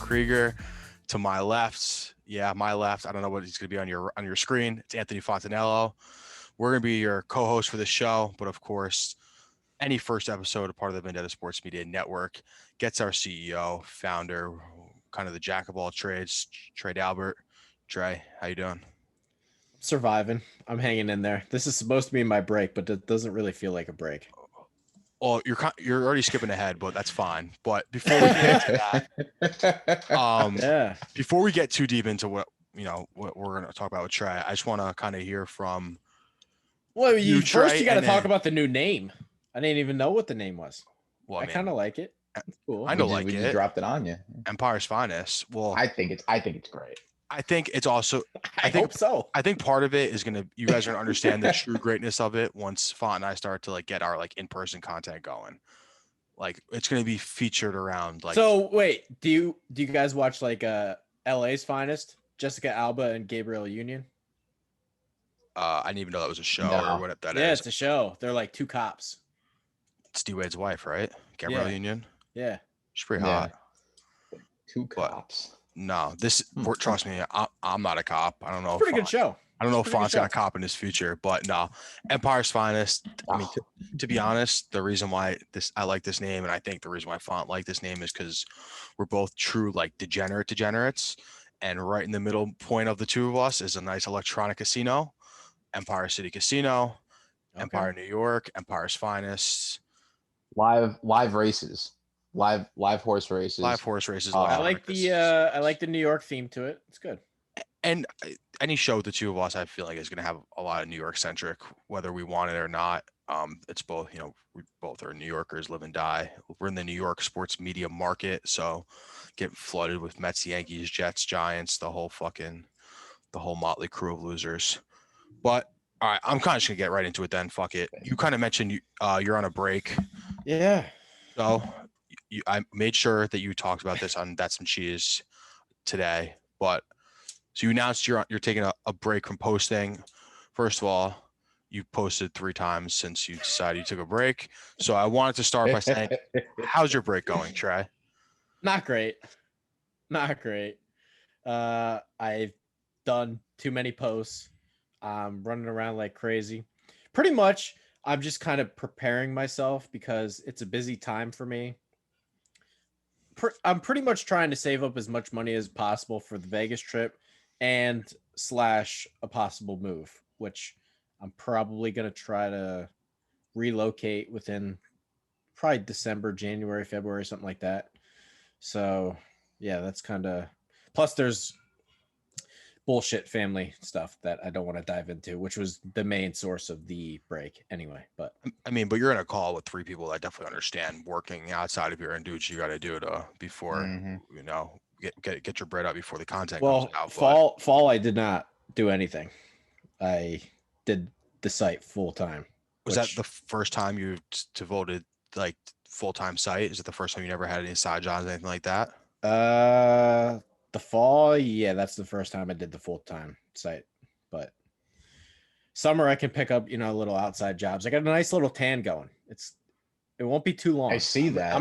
Krieger. To my left, my left. I don't know what he's going to be on your screen. It's Anthony Fontanello. We're going to be your co-host for the show, but of course, any first episode, a part of the Vendetta Sports Media Network, gets our CEO, founder, kind of the jack of all trades, Trey Daubert. Trey, how you doing? Surviving. I'm hanging in there. This is supposed to be my break, but it doesn't really feel like a break. Well, you're already skipping ahead, but that's fine. But before we get into that, before we get too deep into what we're going to talk about with Trey, I just want to kind of hear from. Well, you got to talk about the new name. I didn't even know what the name was. Well, I kind of like it. It's cool. I don't like it. We just dropped it on you. Empire's Finest. Well, I think it's great. I think it's also. I hope so. I think part of it is you guys are gonna understand the true greatness of it once Font and I start to get our in-person content going. It's gonna be featured around So wait, do you guys watch LA's Finest, Jessica Alba and Gabrielle Union? I didn't even know that was a show or what that is. Yeah, it's a show. They're like two cops. It's D-Wade's wife, right? Gabrielle Union. Yeah, she's pretty hot. Two cops. No, trust me, I'm not a cop. I don't know. Pretty good show. I don't know if Font's got a cop in his future, but no, Empire's Finest. I mean, to be honest, the reason why I like this name, and I think the reason why Font like this name is because we're both true degenerates, and right in the middle point of the two of us is a nice electronic casino, Empire City Casino, Empire New York, Empire's Finest. Live races. Live horse races. Live horse races. I like the New York theme to it. It's good. And any show with the two of us, I feel like is going to have a lot of New York centric, whether we want it or not. It's both, we both are New Yorkers, live and die. We're in the New York sports media market, so get flooded with Mets, Yankees, Jets, Giants, the whole motley crew of losers. But all right, I'm kind of just gonna get right into it then. Fuck it. You kind of mentioned you're on a break. Yeah. So I made sure that you talked about this on That's Some Cheese today, but so you announced you're taking a break from posting. First of all, you posted 3 times since you decided you took a break. So I wanted to start by saying, how's your break going, Trey? Not great. I've done too many posts. I'm running around like crazy. Pretty much, I'm just kind of preparing myself because it's a busy time for me. I'm pretty much trying to save up as much money as possible for the Vegas trip and / a possible move, which I'm probably going to try to relocate within probably December, January, February, something like that. So yeah, that's kind of, plus there's bullshit family stuff that I don't want to dive into, which was the main source of the break anyway. But I mean, but you're in a call with 3 people that definitely understand working outside of here and do what you got to do before get your bread out before the content comes out. Fall I did not do anything. I did the site full time. Was that the first time you devoted full-time site? Is it the first time you never had any side jobs, anything like that? The fall, yeah, that's the first time I did the full-time site. But summer I can pick up, little outside jobs. I got a nice little tan going. It won't be too long. I see that.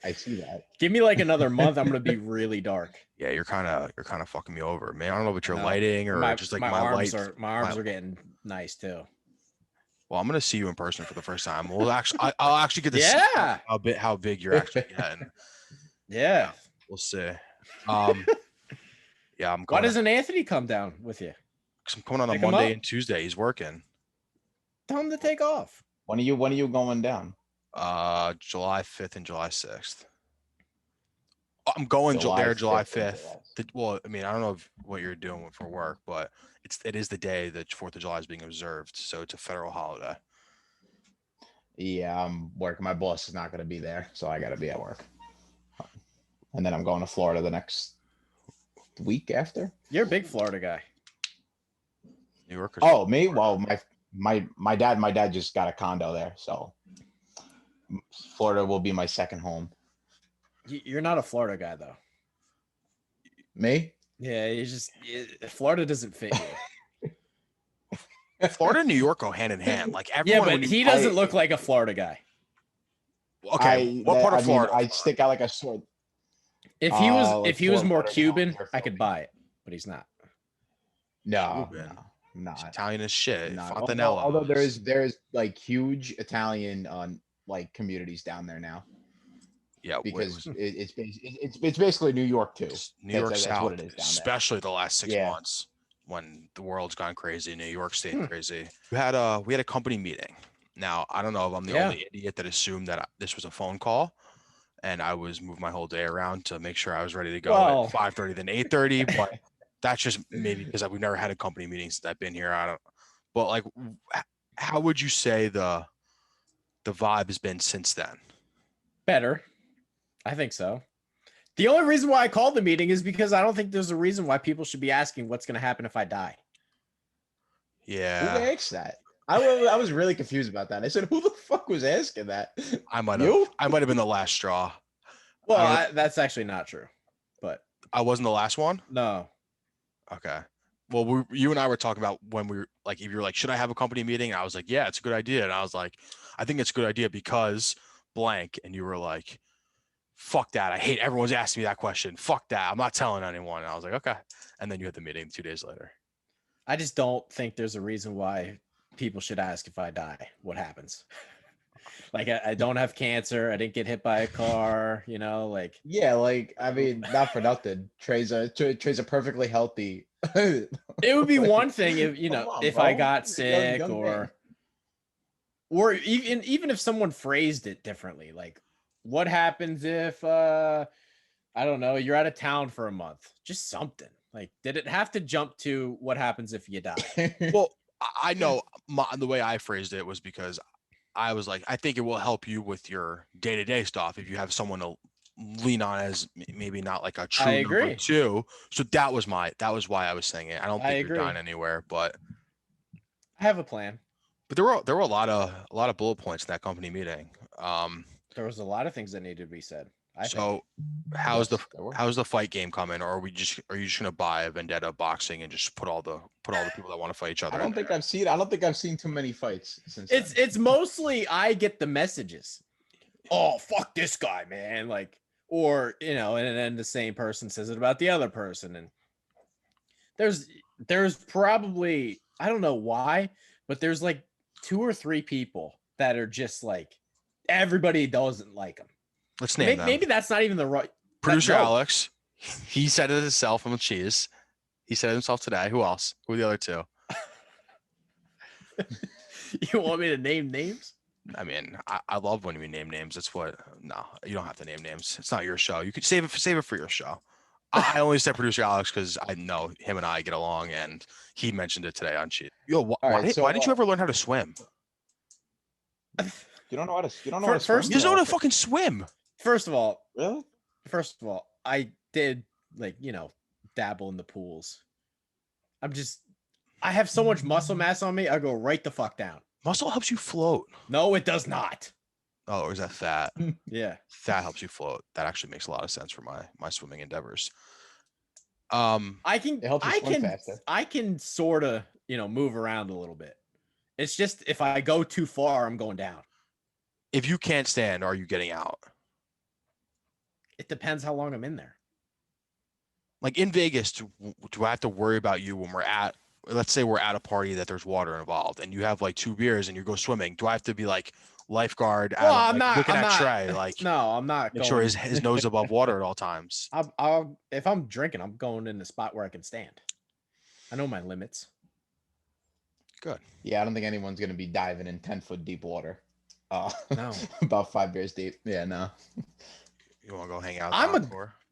I see that. Give me another month. I'm gonna be really dark. Yeah, you're kind of fucking me over, man. I don't know what you're lighting or just my arms are getting nice too. Well, I'm gonna see you in person for the first time. I'll actually get to see how big you're actually getting. Yeah, we'll see. I'm going. Why doesn't Anthony come down with you? Because I'm coming on a Monday and Tuesday. He's working. Tell him to take off. When are you going down? July 5th and July 6th. I'm going July 5th. Well, I mean, I don't know what you're doing for work, but it is the day that 4th of July is being observed, so it's a federal holiday. Yeah, I'm working. My boss is not going to be there, so I got to be at work. And then I'm going to Florida the next week after. You're a big Florida guy. New Yorkers. Oh, me? Well, my dad just got a condo there, so Florida will be my second home. You're not a Florida guy, though. Me? Yeah, Florida doesn't fit you. Florida and New York go hand in hand. Everyone, but he doesn't look like a Florida guy. Okay, what part of Florida? I stick out like a sword. Like if he was Fort more Lauderdale Cuban, or I could Philly. buy it, but he's not. No, Cuban. no, He's not. Italian as shit. Not. Although Fontanello. there's like huge Italian like communities down there now Yeah, because it's basically New York too. New York That's South, what it is down there. especially the last 6 Yeah. months when the world's gone crazy, New York stayed Hmm. crazy. We had a company meeting. Now, I don't know if I'm the Yeah. only idiot that assumed that this was a phone call, and I was moving my whole day around to make sure I was ready to go Well- at 5:30 then 8:30. But that's just maybe because we've never had a company meeting since I've been here. I don't. But like, how would you say the vibe has been since then? Better. I think so. The only reason why I called the meeting is because I don't think there's a reason why people should be asking what's going to happen if I die. Who Yeah, asked that? I was really confused about that. I said, "Who the fuck was asking that?" I might You? have been the last straw. Well, that's actually not true, but I wasn't the last one. no. Okay. Well, you and I were talking about when we were like, if you're like, should I have a company meeting? And I was like, yeah, it's a good idea. And I was like, I think it's a good idea because blank. And you were like, fuck that. I hate everyone's asking me that question. Fuck that. I'm not telling anyone. And I was like, okay. And then you had the meeting 2 days later. I just don't think there's a reason why people should ask if I die, what happens. Like I don't have cancer. I didn't get hit by a car, like Yeah, like I mean, not for nothing. Trey's a perfectly healthy. it would be one thing if Come on, if bro. I got Young- sick young man. or even if someone phrased it differently, like what happens if I don't know, you're out of town for a month, just something. Like, did it have to jump to what happens if you die? Well, I know the way I phrased it was because I was like, I think it will help you with your day-to-day stuff if you have someone to lean on as maybe not like a true I number agree. 2. So that was why I was saying it. I don't I think you're agree. dying anywhere, but I have a plan. there were a lot of bullet points in that company meeting. There was a lot of things that needed to be said. I think. So how's Yes, there were. the fight game coming, or are you just gonna buy a Vendetta boxing and just put all the people that want to fight each other? I don't think I've seen too many fights since. It's mostly I get the messages. Oh, fuck this guy, man. Like, or and then the same person says it about the other person. And there's probably, I don't know why, but there's like 2 or 3 people that are just like everybody doesn't like them. Let's name them. Maybe that's not even the right Producer no. Alex, he said it himself on the cheese. He said it himself today. Who else? Who are the other 2? You want me to name names? I mean, I love when we name names. That's what. No, you don't have to name names. It's not your show. You could save it for your show. I only said producer Alex because I know him and I get along, and he mentioned it today on cheese. Yo, why did you ever learn how to swim? You don't know how to. You don't know First how to of You just know all- how to fucking swim. First of all, Really? I did dabble in the pools. I have so much muscle mass on me. I go right the fuck down. Muscle helps you float. No, it does not. Oh, or is that fat? Yeah. Fat helps you float. That actually makes a lot of sense for my swimming endeavors. It helps you swim faster. I can sort of, move around a little bit. It's just if I go too far, I'm going down. If you can't stand, are you getting out? It depends how long I'm in there. Like in Vegas, do I have to worry about you when let's say we're at a party that there's water involved and you have like 2 beers and you go swimming? Do I have to be like lifeguard? Well, Adam, I'm not looking I'm at not, Trey, like no, I'm not make going. sure his nose above water at all times. I'll if I'm drinking, I'm going in the spot where I can stand. I know my limits. Good. Yeah, I don't think anyone's gonna be diving in 10-foot deep water. No. About 5 beers deep. Yeah, no. You want to go hang out?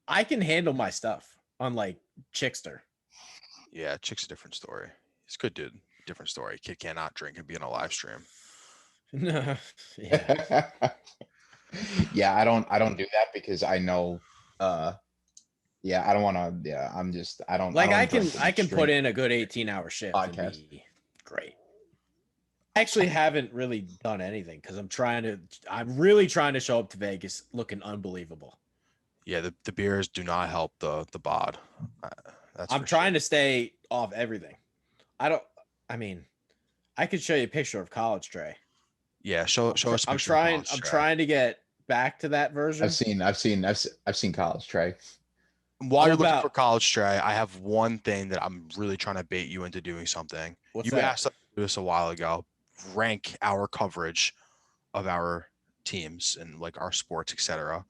I can handle my stuff, unlike Chickster. Yeah, Chick's a different story. He's a good dude. Different story. Kid cannot drink and be on a live stream. Yeah. Yeah, I don't do that because I know yeah, I don't want to. Yeah, I'm just. I don't like. I I don't can. drink I can extreme put in a good 18-hour shift. podcast. And be great. I actually haven't really done anything because I'm really trying to show up to Vegas looking unbelievable. Yeah, the beers do not help the bod. I'm trying to stay off everything. I mean, I could show you a picture of college Trey. Yeah, show us. I'm trying to get back to that version. I've seen college Trey. While How you're looking for about- college, Trey, I have one thing that I'm really trying to bait you into doing something. What's You that? asked us to do this a while ago. Rank our coverage of our teams and like our sports, etc.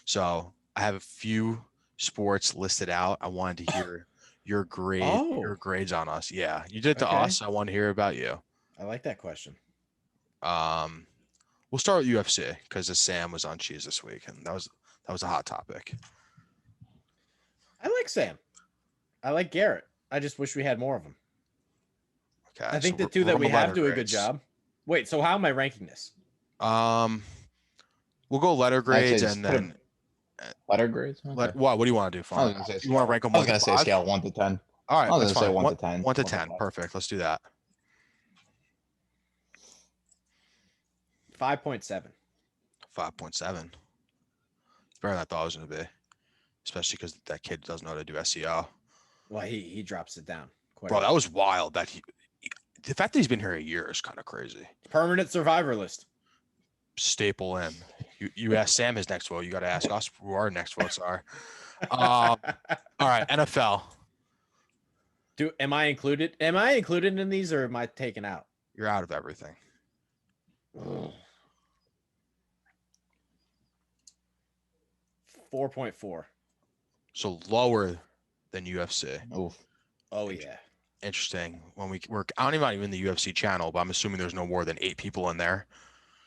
So I have a few sports listed out. I wanted to hear your Oh, grades on us. Yeah, you did it to okay. us. I want to hear about you. I like that question. We'll start with UFC because Sam was on Cheese this week, and that was a hot topic. I like Sam. I like Garrett. I just wish we had more of them. Okay, I think so the two we're that on we the have letter do a good grades. job. Wait, so how am I ranking this? We'll go letter I'd say grades just and put then letter grades. Okay. what do you want to do, I was Fon? gonna say You want to rank them I one was to gonna say five? scale 1 to 10. All right, I was that's gonna say fine. 1 to 10. 1 to 1 to 10. 5. Perfect. Let's do that. 5.7. 5.7. Better than I thought it was going to be, especially because that kid doesn't know how to do SEO. Well, he drops it down. Bro, that was wild. The fact that he's been here a year is kind of crazy. Permanent survivor list. Staple in. You ask Sam his next vote. You got to ask us who our next votes are. All right, NFL. Am I included? Am I included in these or am I taken out? You're out of everything. 4.4. So lower than UFC. Oof. Oh yeah. Interesting. When we're I don't even in the UFC channel, but I'm assuming there's no more than 8 people in there.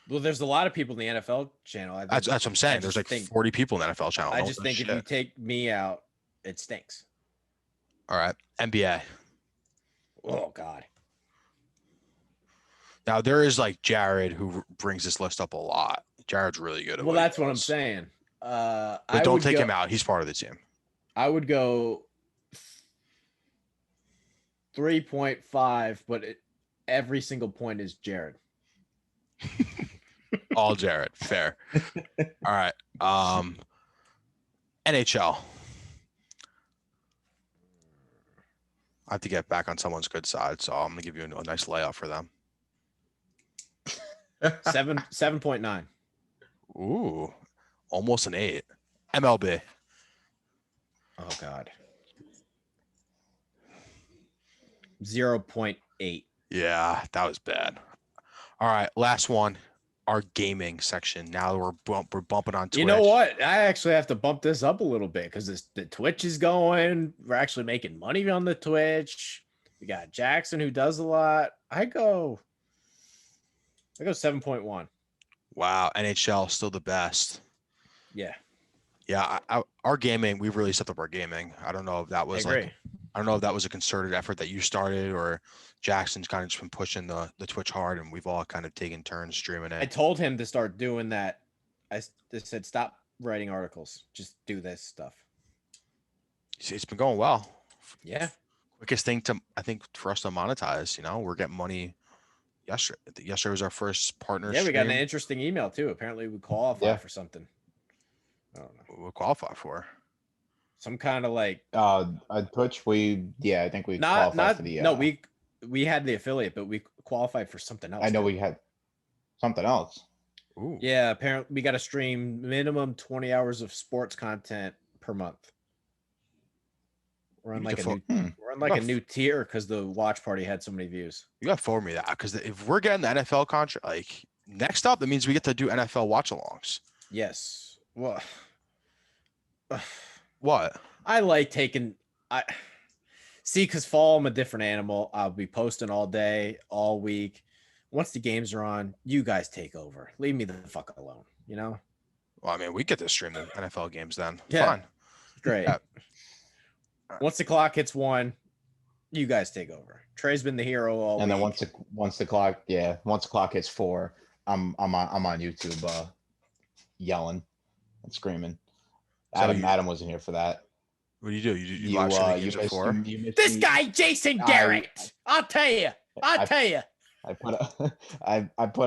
Well, there's a lot of people in the NFL channel. That's what I'm saying. There's like 40 people in the NFL channel. I just think if you shit. take me out, it stinks. All right, NBA. Oh God. Now there is like Jared who brings this list up a lot. Jared's really good at Well, what he that's what I'm does. saying. But don't take him out. He's part of the team. I would go 3.5, but every single point is Jared. All Jared. Fair. All right. NHL. I have to get back on someone's good side, so I'm gonna give you a nice layout for them. 7.9. Ooh, almost an 8. MLB. Oh God. 0.8. Yeah, that was bad. All right, last one. Our gaming section. Now we're bumping on Twitch. You know what? I actually have to bump this up a little bit because the Twitch is going. We're actually making money on the Twitch. We got Jackson who does a lot. I go 7.1. Wow, NHL still the best. Yeah. Yeah, our gaming, we've really stepped up our gaming. I don't know if that was I don't know if that was a concerted effort that you started or Jackson's kind of just been pushing the Twitch hard and we've all kind of taken turns streaming it. I told him to start doing that. I just said, stop writing articles. Just do this stuff. It's been going well. Yeah. Quickest thing I think for us to monetize, we're getting money yesterday. Yesterday was our first partner. Yeah, we got an interesting email too. Apparently we qualify for something. I don't know. We'll qualify for some kind of like Twitch. I think we qualified for the no, we had the affiliate, but we qualified for something else. I know we had something else. Ooh. Yeah, apparently we got to stream minimum 20 hours of sports content per month. We're on like a new tier because the watch party had so many views. You got to forward me that because if we're getting the NFL contract, like next up, that means we get to do NFL watch-alongs. Yes. Well, what? I like taking. Because fall I'm a different animal. I'll be posting all day, all week. Once the games are on, you guys take over. Leave me the fuck alone. Well, I mean, we get to stream the NFL games then. Yeah. Fine. Great. Yeah. Once the clock hits 1, you guys take over. Trey's been the hero all and week. then once the clock hits 4, I'm on YouTube yelling and screaming. Adam wasn't here for that. What do? You live stream games at 4? This guy, Jason Garrett. I'll tell you. I put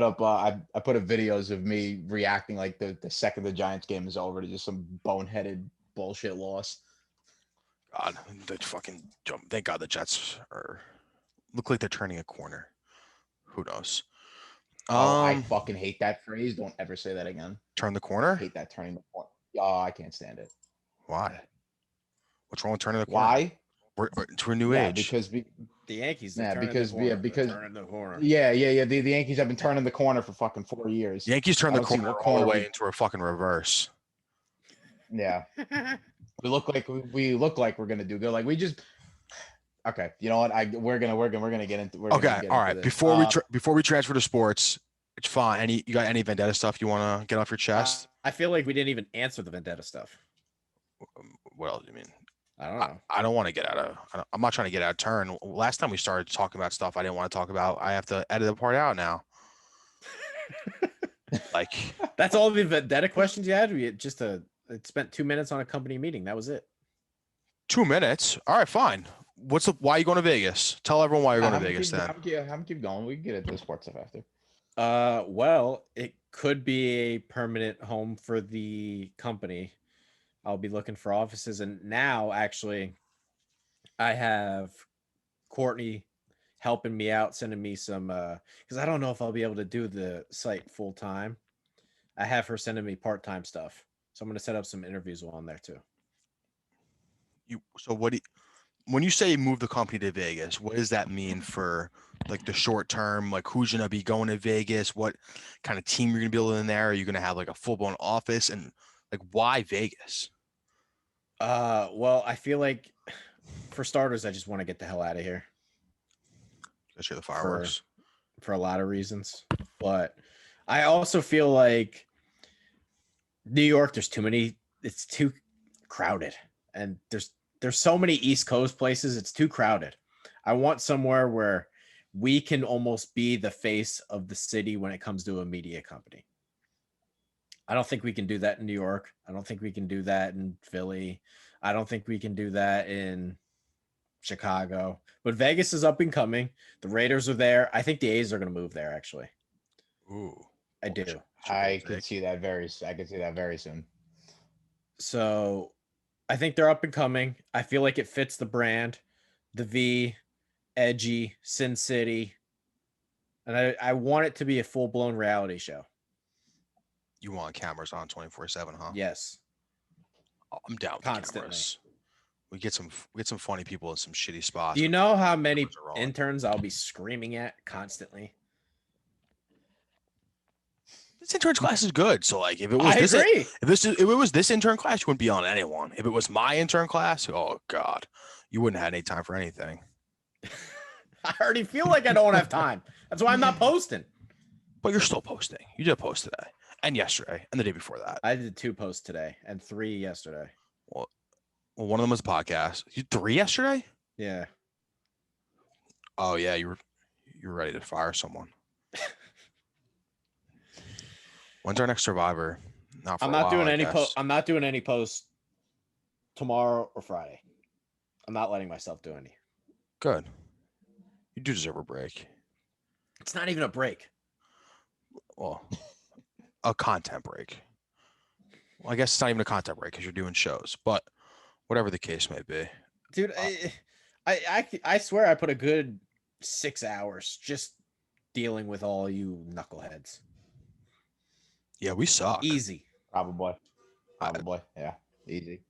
up videos of me reacting like the second the Giants game is over to just some boneheaded bullshit loss. God, they fucking jump. Thank God the Jets look like they're turning a corner. Who knows? I fucking hate that phrase. Don't ever say that again. Turn the corner? I hate that turning the corner. Oh, I can't stand it. Why? What's wrong with turning the corner? Why? We're a new age. Because The Yankees. Yeah, Turning because- the corner. yeah, They're because- turning the corner. yeah. The Yankees have been turning the corner for fucking 4 years. Yankees turned I the don't see corner what all the corner way we- into a fucking reverse. Yeah, we look like we're gonna do good. Like we just. Okay, you know what? We're gonna get into. Okay, all right. Before we transfer to sports, it's fine. You got any Vendetta stuff you want to get off your chest? I feel like we didn't even answer the Vendetta stuff. What else do you mean? I don't know. I don't want to get out of. I'm not trying to get out of turn. Last time we started talking about stuff I didn't want to talk about. I have to edit the part out now. Like That's all the Vendetta questions you had. It spent 2 minutes on a company meeting. That was it. 2 minutes. All right, fine. Why are you going to Vegas? Tell everyone why you're going to Vegas then. I'm keep going. We can get into the sports stuff after. Well, it could be a permanent home for the company. I'll be looking for offices, and now actually, I have Courtney helping me out, sending me some because I don't know if I'll be able to do the site full time. I have her sending me part-time stuff, so I'm going to set up some interviews while I'm there too. When you say move the company to Vegas, what does that mean for like the short term? Like who's gonna be going to Vegas? What kind of team you're gonna be in there? Are you gonna have like a full-blown office? And like why Vegas? Well, I feel like for starters, I just want to get the hell out of here. Let's hear the fireworks. For a lot of reasons, but I also feel like New York, there's too many. It's too crowded, and there's so many East Coast places. It's too crowded. I want somewhere where we can almost be the face of the city when it comes to a media company. I don't think we can do that in New York. I don't think we can do that in Philly. I don't think we can do that in Chicago. But Vegas is up and coming. The Raiders are there. I think the A's are going to move there, actually. Ooh, I do. I can see that very soon. So I think they're up and coming. I feel like it fits the brand, the V, edgy, Sin City. And I want it to be a full-blown reality show. You want cameras on 24/7, huh? Yes. I'm down with Constantly. cameras. We get some funny people in some shitty spots. Do you know how many cameras are on. interns I'll be screaming at constantly? This intern's class is good. So like if it I was agree. if it was this intern class, you wouldn't be on anyone. If it was my intern class, oh God, you wouldn't have any time for anything. I already feel like I don't have time. That's why I'm not posting. But you're still posting. You did a post today and yesterday and the day before that. I did 2 posts today and 3 yesterday. Well, one of them was a podcast. You 3 yesterday? Yeah. Oh yeah, you were ready to fire someone. When's our next Survivor? I'm not doing any post. I'm not doing any posts tomorrow or Friday. I'm not letting myself do any. Good. You do deserve a break. It's not even a break. Well, a content break. Well, I guess it's not even a content break because you're doing shows, but whatever the case may be. Dude, I swear I put a good 6 hours just dealing with all you knuckleheads. Yeah, we suck. Easy. Probably. Yeah. Easy.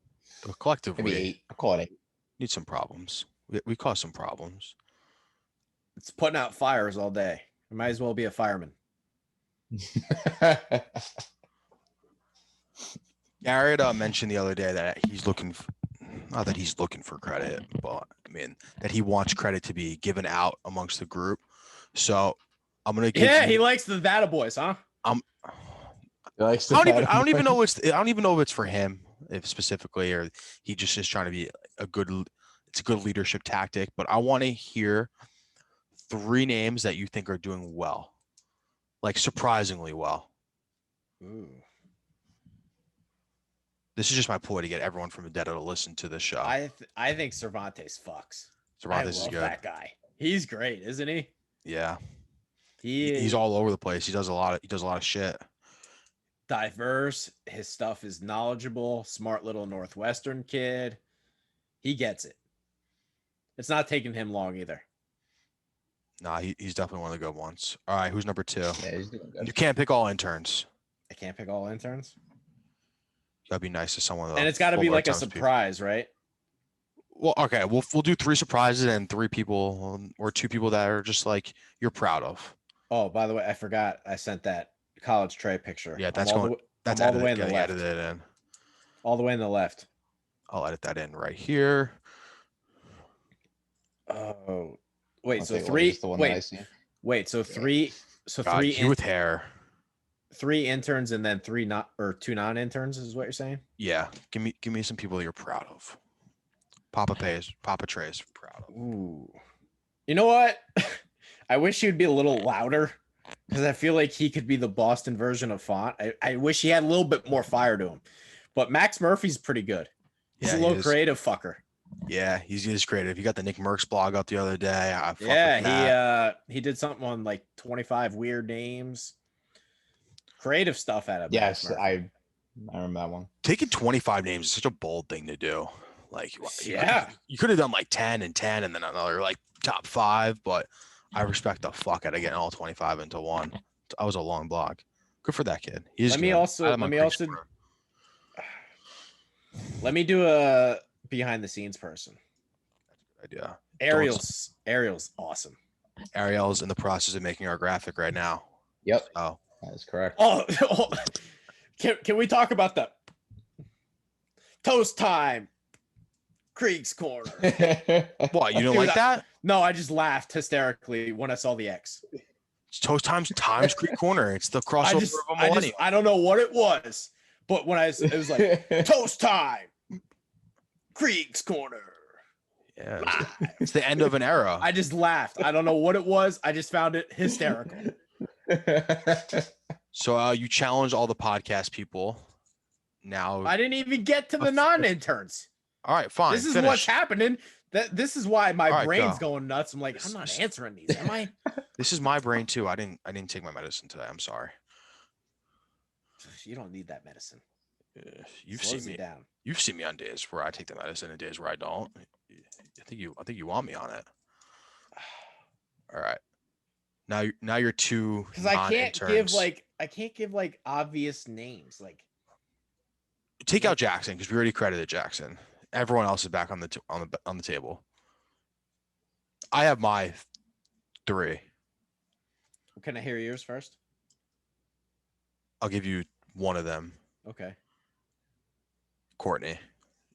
But collectively, Maybe 8. I'll call it 8. need some problems. We cause some problems. It's putting out fires all day. I might as well be a fireman. Garrett mentioned the other day that he's looking not that he's looking for credit, but I mean that he wants credit to be given out amongst the group. So I'm gonna give he likes the Vada boys, huh? I don't even know if it's for him if specifically, or he just is trying to be it's a good leadership tactic. But I want to hear 3 names that you think are doing well, like surprisingly well. Ooh. This is just my ploy to get everyone from Vendetta to listen to this show. I think Cervantes fucks. Cervantes is good. That guy. He's great, isn't he? Yeah. He's He's all over the place. He does a lot of shit. diverse. His stuff is knowledgeable. Smart little Northwestern kid. He gets it. It's not taking him long either. Nah, he's definitely one of the good ones. All right, who's number 2? Yeah, he's doing good. You can't pick all interns. I can't pick all interns. You gotta be nice to someone. And it's got to be like a surprise, right? Well, okay, we'll do 3 surprises and 3 people or 2 people that are just like you're proud of. Oh, by the way, I forgot I sent that college Trey picture. Yeah, I'm all that's the way edited, in the getting left. edited in. All the way in the left. I'll edit that in right here. Oh, wait. So Okay, well, three. is this the one that I Wait, see? wait. So three. So God, three. you with hair. 3 interns and then 3 not or 2 non-interns is what you're saying? Yeah, give me some people you're proud of. Papa Trey's proud of. Ooh. You know what? I wish he would be a little louder because I feel like he could be the Boston version of Font. I wish he had a little bit more fire to him. But Max Murphy's pretty good. He's a little creative fucker. Yeah, he's creative. You got the Nick Merckx blog up the other day. He did something on like 25 weird names. Creative stuff out of Yes, I remember that one. Taking 25 names is such a bold thing to do. Like, yeah, you could have done like 10 and 10 and then another like top 5, but I respect the fuck out of getting all 25 into one. That was a long blog. Good for that kid. Let me do a behind the scenes person. That's a good idea. Ariel's awesome. Ariel's in the process of making our graphic right now. Yep. Oh, that is correct. Oh, can we talk about the toast time? Krieg's corner. What, you don't like that? No, I just laughed hysterically when I saw the X. It's toast times Krieg corner. It's the crossover of a millennium. I don't know what it was, but when it was like toast time, Krieg's corner. Yeah, it's the end of an era. I just laughed. I don't know what it was. I just found it hysterical. So you challenge all the podcast people. Now I didn't even get to the non-interns. All right, fine. This is what's happening. This is why my brain's going nuts. I'm like, I'm not answering these, am I? This is my brain too. I didn't take my medicine today. I'm sorry. You don't need that medicine. You've seen me down. You've seen me on days where I take the medicine and days where I don't. I think you want me on it. All right. Now you're too, because I can't give like obvious names. Like, take out Jackson because we already credited Jackson. Everyone else is back on the table. I have my 3. Can I hear yours first? I'll give you one of them. Okay. Courtney.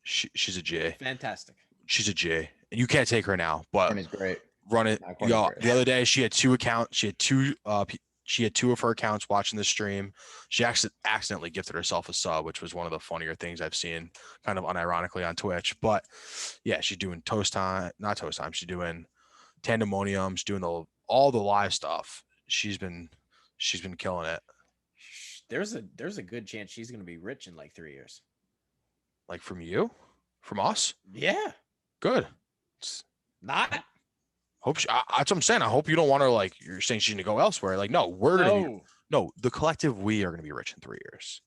She's a J. Fantastic. She's a J. And you can't take her now, but Courtney's great. Run it. Y'all, the other day she had 2 accounts. She had 2 of her accounts watching the stream. She accidentally gifted herself a sub, which was one of the funnier things I've seen, kind of unironically on Twitch. But yeah, she's doing not toast time. She's doing Tandemonium. She's doing all the live stuff. She's been killing it. There's a good chance she's gonna be rich in like 3 years. Like from you? From us? Yeah. Good. Not. That's what I'm saying. I hope you don't want her, like, you're saying she's gonna go elsewhere. Like, no, the collective we are gonna be rich in 3 years.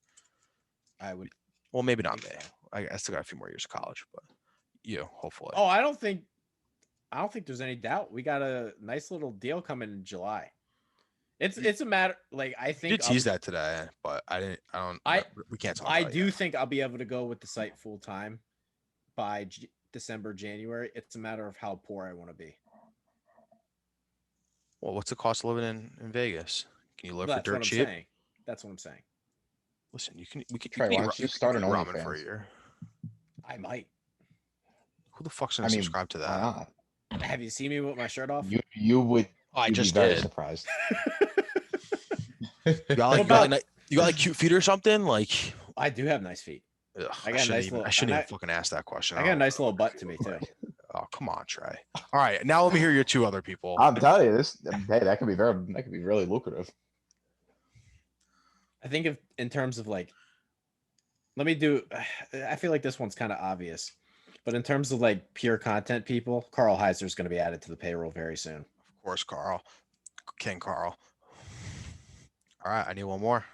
I would. Well, maybe not me. I still got a few more years of college, but you, hopefully. Oh, I don't think there's any doubt. We got a nice little deal coming in July. It's a matter, like, I think you did tease that today, but we can't talk. I do think I'll be able to go with the site full time by December, January. It's a matter of how poor I want to be. Well, what's the cost of living in Vegas? Can you live for dirt cheap? That's what I'm saying. Listen, we can Trey, why don't you start an ramen for a year? I might. Who the fuck's gonna subscribe to that? Have you seen me with my shirt off? You would. I just be very did. Surprised. You got like cute feet or something? Like, I do have nice feet. Ugh, I shouldn't even fucking ask that question. I got a nice little butt to me too. Oh, come on, Trey. All right, now let me hear your 2 other people. I'm telling you, that could be really lucrative. I think in terms of like, I feel like this one's kind of obvious, but in terms of like pure content people, Carl Heiser is going to be added to the payroll very soon. Of course, King Carl. All right, I need one more.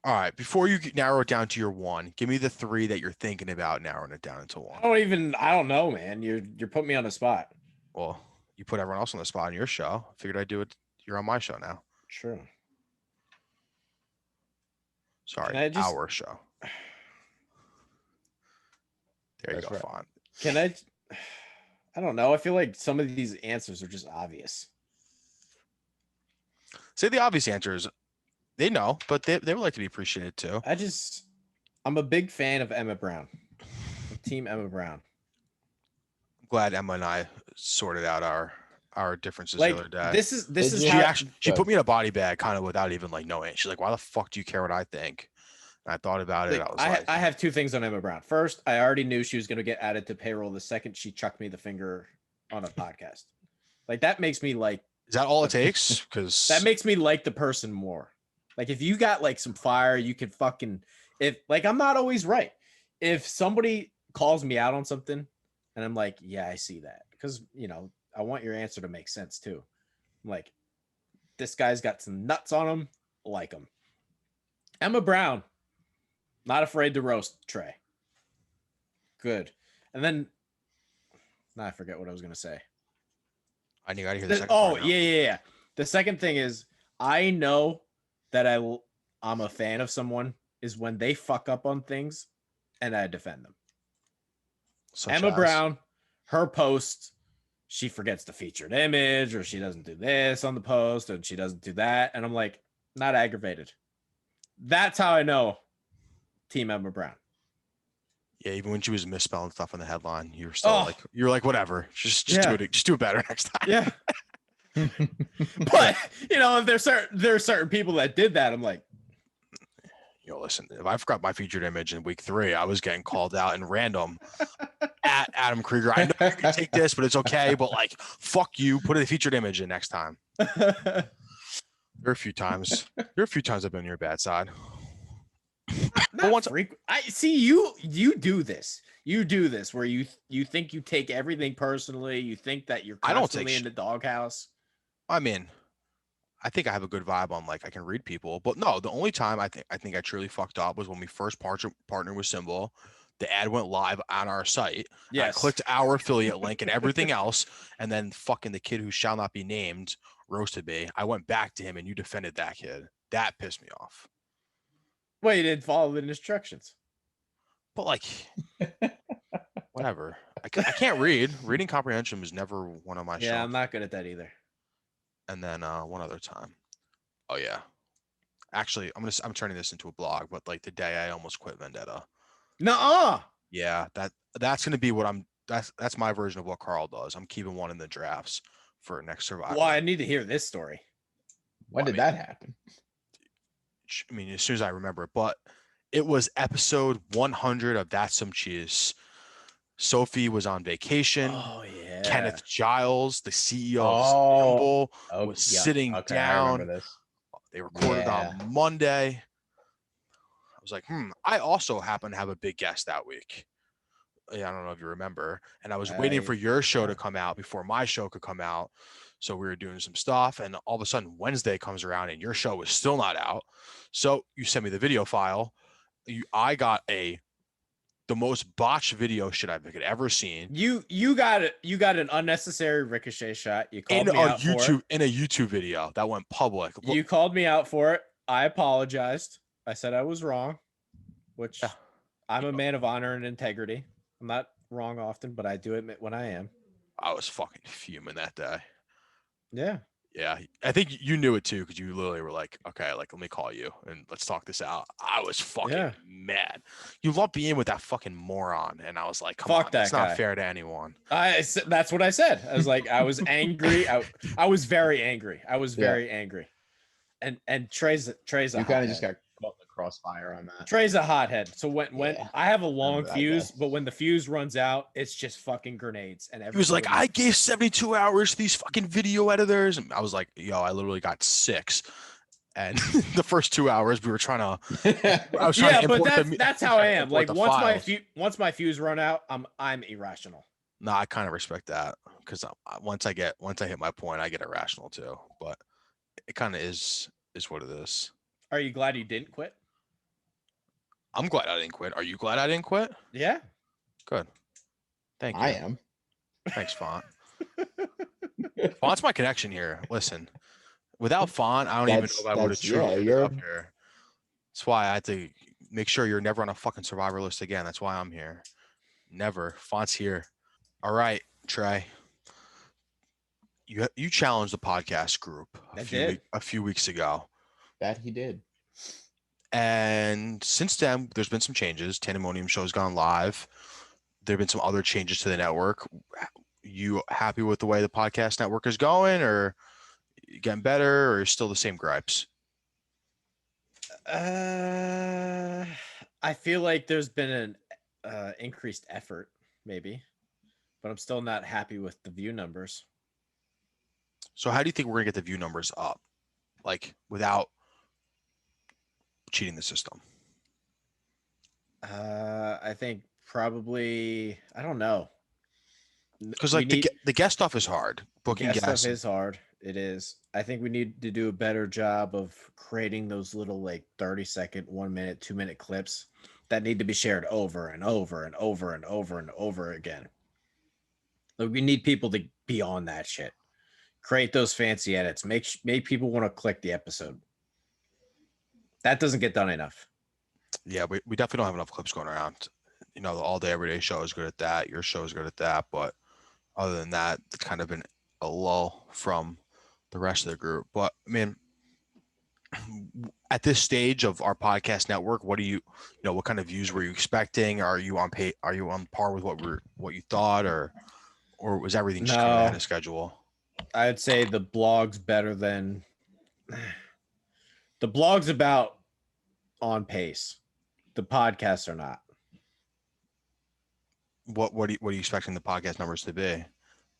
All right, before you narrow it down to your 1, give me the 3 that you're thinking about narrowing it down into 1. I don't know, man. You're putting me on the spot. Well, you put everyone else on the spot in your show. I figured I'd do it. You're on my show now. True. Sorry, our show. There you go, Font. Can I? I don't know. I feel like some of these answers are just obvious. Say the obvious answers. They know, but they would like to be appreciated too. I'm a big fan of Emma Brown. Team Emma Brown. I'm glad Emma and I sorted out our differences the other day. This is how she put me in a body bag kind of without even like knowing. She's like, "Why the fuck do you care what I think?" And I thought about it. I have two things on Emma Brown. First, I already knew she was going to get added to payroll the second she chucked me the finger on a podcast. Like that makes me like. Is that all it takes? Because that makes me like the person more. Like if you got like some fire, you could fucking I'm not always right. If somebody calls me out on something and I'm like, yeah, I see that. Because I want your answer to make sense too. I'm like, this guy's got some nuts on him, like him. Emma Brown, not afraid to roast Trey. Good. And then I forget what I was gonna say. I knew I hear the second. Oh, yeah. The second thing is I know that I'm a fan of someone is when they fuck up on things and I defend them. Emma Brown, her post, she forgets the featured image or she doesn't do this on the post and she doesn't do that. And I'm like, not aggravated. That's how I know Team Emma Brown. Yeah, even when she was misspelling stuff in the headline, you were still you're like, whatever. Just do it better next time. Yeah. But if there are certain people that did that, I'm like, listen, if I forgot my featured image in week 3, I was getting called out in random at Adam Krieger. I know you can take this, but it's okay. But like, fuck you. Put a featured image in next time. There are a few times I've been on your bad side. But once I see you do this. You do this where you think you take everything personally. You think that you're constantly in the doghouse. I mean, I think I have a good vibe on like I can read people, but no, the only time I think I truly fucked up was when we first partnered with Symbol. The ad went live on our site. Yes. I clicked our affiliate link and everything else, and then fucking the kid who shall not be named roasted me. I went back to him and you defended that kid. That pissed me off. Well, you didn't follow the instructions. But like, whatever. I can't read. Reading comprehension was never one of my strengths. Yeah, I'm not good at that either. And then one other time. Oh yeah. Actually, I'm turning this into a blog, but like the day I almost quit Vendetta. Nuh-uh. Yeah, that's gonna be what that's my version of what Carl does. I'm keeping one in the drafts for next Survivor. Well, I need to hear this story. When did that happen? I mean, as soon as I remember it, but it was episode 100 of That's Some Cheese. Sophie was on vacation. Oh yeah. Kenneth Giles, the CEO of Symbol, was sitting down. They recorded on Monday. I was like, I also happen to have a big guest that week. Yeah, I don't know if you remember. And I was waiting for your show to come out before my show could come out. So we were doing some stuff, and all of a sudden Wednesday comes around and your show was still not out. So you sent me the video file. I got the most botched video shit I've ever seen. You got it. You got an unnecessary ricochet shot. You called me out for it. In a YouTube video that went public. Look, you called me out for it. I apologized. I said I was wrong, which I'm a man of honor and integrity. I'm not wrong often, but I do admit when I am. I was fucking fuming that day. Yeah. Yeah. I think you knew it too, because you literally were like, okay, like, let me call you and let's talk this out. I was fucking mad. You lumped me in with that fucking moron. And I was like, come on, that's not fair to anyone. That's what I said. I was like, I was angry. I was very angry. I was very angry. And Trey's a you kind of just got caught in the crossfire on that. Trey's a hothead. So when I have a long fuse, but when the fuse runs out, it's just fucking grenades. And he was like, I gave 72 hours to these fucking video editors. And I was like, yo, I literally got 6. And the first 2 hours we were trying to, I was trying to but that's how I am. Like once my fuse run out, I'm irrational. No, I kind of respect that, because once I hit my point, I get irrational too. But it kind of is what it is. Are you glad you didn't quit? I'm glad I didn't quit. Are you glad I didn't quit? Yeah. Good. Thank you. I am. Thanks, Font. Font's my connection here. Listen, without Font, I don't even know if I would have truly up here. That's why I had to make sure you're never on a fucking Survivor list again. That's why I'm here. Never. Font's here. All right, Trey. You challenged the podcast group a few weeks ago. That he did. And since then, there's been some changes. Tandemonium show's gone live. There have been some other changes to the network. You happy with the way the podcast network is going, or getting better, or still the same gripes? I feel like there's been an increased effort, maybe, but I'm still not happy with the view numbers. So how do you think we're gonna get the view numbers up, like without cheating the system? I think probably, I don't know. Because like the guest stuff is hard. Booking guest guests stuff is hard. It is. I think we need to do a better job of creating those little like 30-second, 1 minute, 2 minute clips that need to be shared over and over and over and over and over again. Like, we need people to be on that shit. Create those fancy edits. Make people want to click the episode. That doesn't get done enough. Yeah, we definitely don't have enough clips going around. You know, the all day everyday show is good at that. Your show is good at that, but other than that, it's kind of been a lull from the rest of the group. But I mean, at this stage of our podcast network, what kind of views were you expecting? Are you on par with what you thought, or was everything just kind of ahead of schedule? I'd say the blog's better than the blog's about on pace. The podcasts are not. What are you expecting the podcast numbers to be?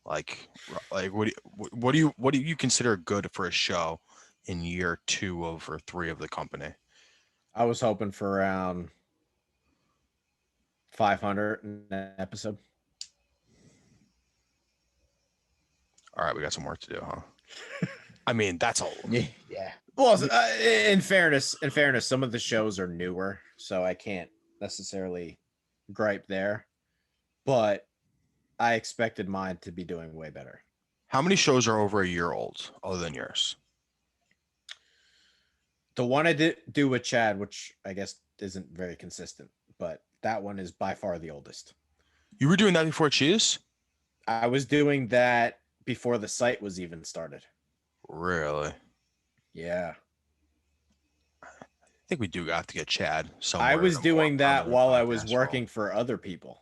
Like what do you consider good for a show in year 2 or 3 of the company? I was hoping for around 500 in an episode. All right, we got some work to do, huh? I mean, that's all. Yeah. Well, in fairness, some of the shows are newer, so I can't necessarily gripe there. But I expected mine to be doing way better. How many shows are over a year old other than yours? The one I did do with Chad, which I guess isn't very consistent, but that one is by far the oldest. You were doing that before Cheese? I was doing that before the site was even started. Really? Yeah. I think we do have to get Chad somewhere. I was doing that while I was working for other people.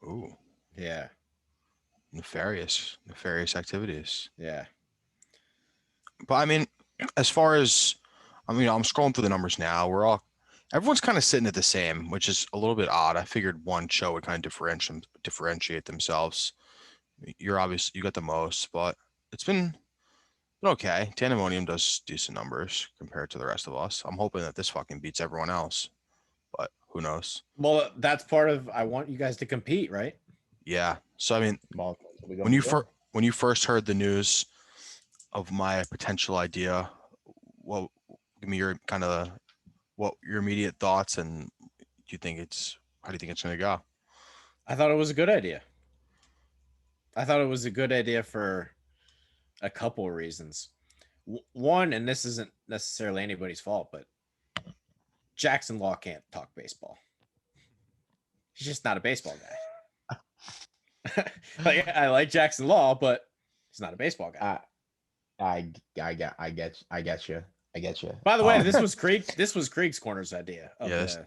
Ooh. Yeah. Nefarious activities. Yeah. But I mean, as far as, I'm scrolling through the numbers now. Everyone's kind of sitting at the same, which is a little bit odd. I figured one show would kind of differentiate themselves. You got the most, but it's been okay. Tandemonium does decent numbers compared to the rest of us. I'm hoping that this fucking beats everyone else, but who knows? Well, that's part of, I want you guys to compete, right? Yeah. So, I mean, Well, when you first heard the news of my potential idea, well, give me your your immediate thoughts, and how do you think it's going to go? I thought it was a good idea. I thought it was a good idea for a couple of reasons. One, and this isn't necessarily anybody's fault, but Jackson Law can't talk baseball. He's just not a baseball guy. I like Jackson Law, but he's not a baseball guy. I get you. By the way, this was Krieg's Corner's idea. Yes,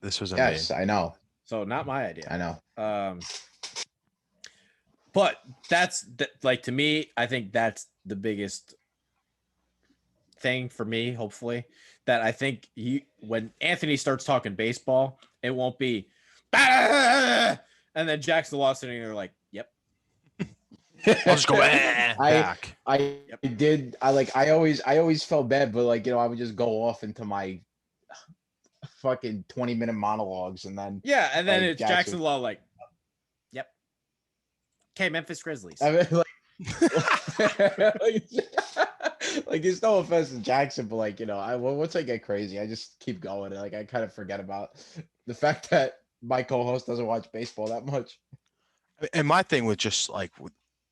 this was yes, I know. So not my idea. I know. But that's like, to me, I think that's the biggest thing for me. Hopefully, that I think when Anthony starts talking baseball, it won't be, and then Jackson Law sitting there like, yep. I'll just go back. I always felt bad, but I would just go off into my fucking 20-minute monologues, and then it's Jackson Law like, yep. Okay, Memphis Grizzlies. I mean, there's no offense to Jackson, but once I get crazy, I just keep going. I kind of forget about the fact that my co-host doesn't watch baseball that much. And my thing with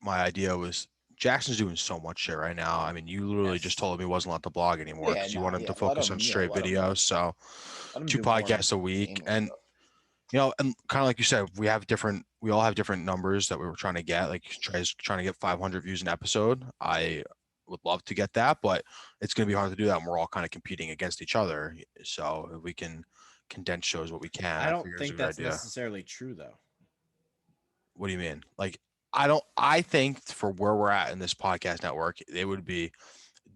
my idea was Jackson's doing so much shit right now. I mean, you literally just told him he wasn't allowed to blog anymore because you want him to focus on straight videos. So 2 podcasts a week. And, you know, and kind of like you said, we all have different numbers that we were trying to get. Like Trey's trying to get 500 views an episode. I would love to get that, but it's going to be hard to do that. And we're all kind of competing against each other. So if we can condense shows what we can. I don't think that's necessarily true, though. What do you mean? Like, I think for where we're at in this podcast network, it would be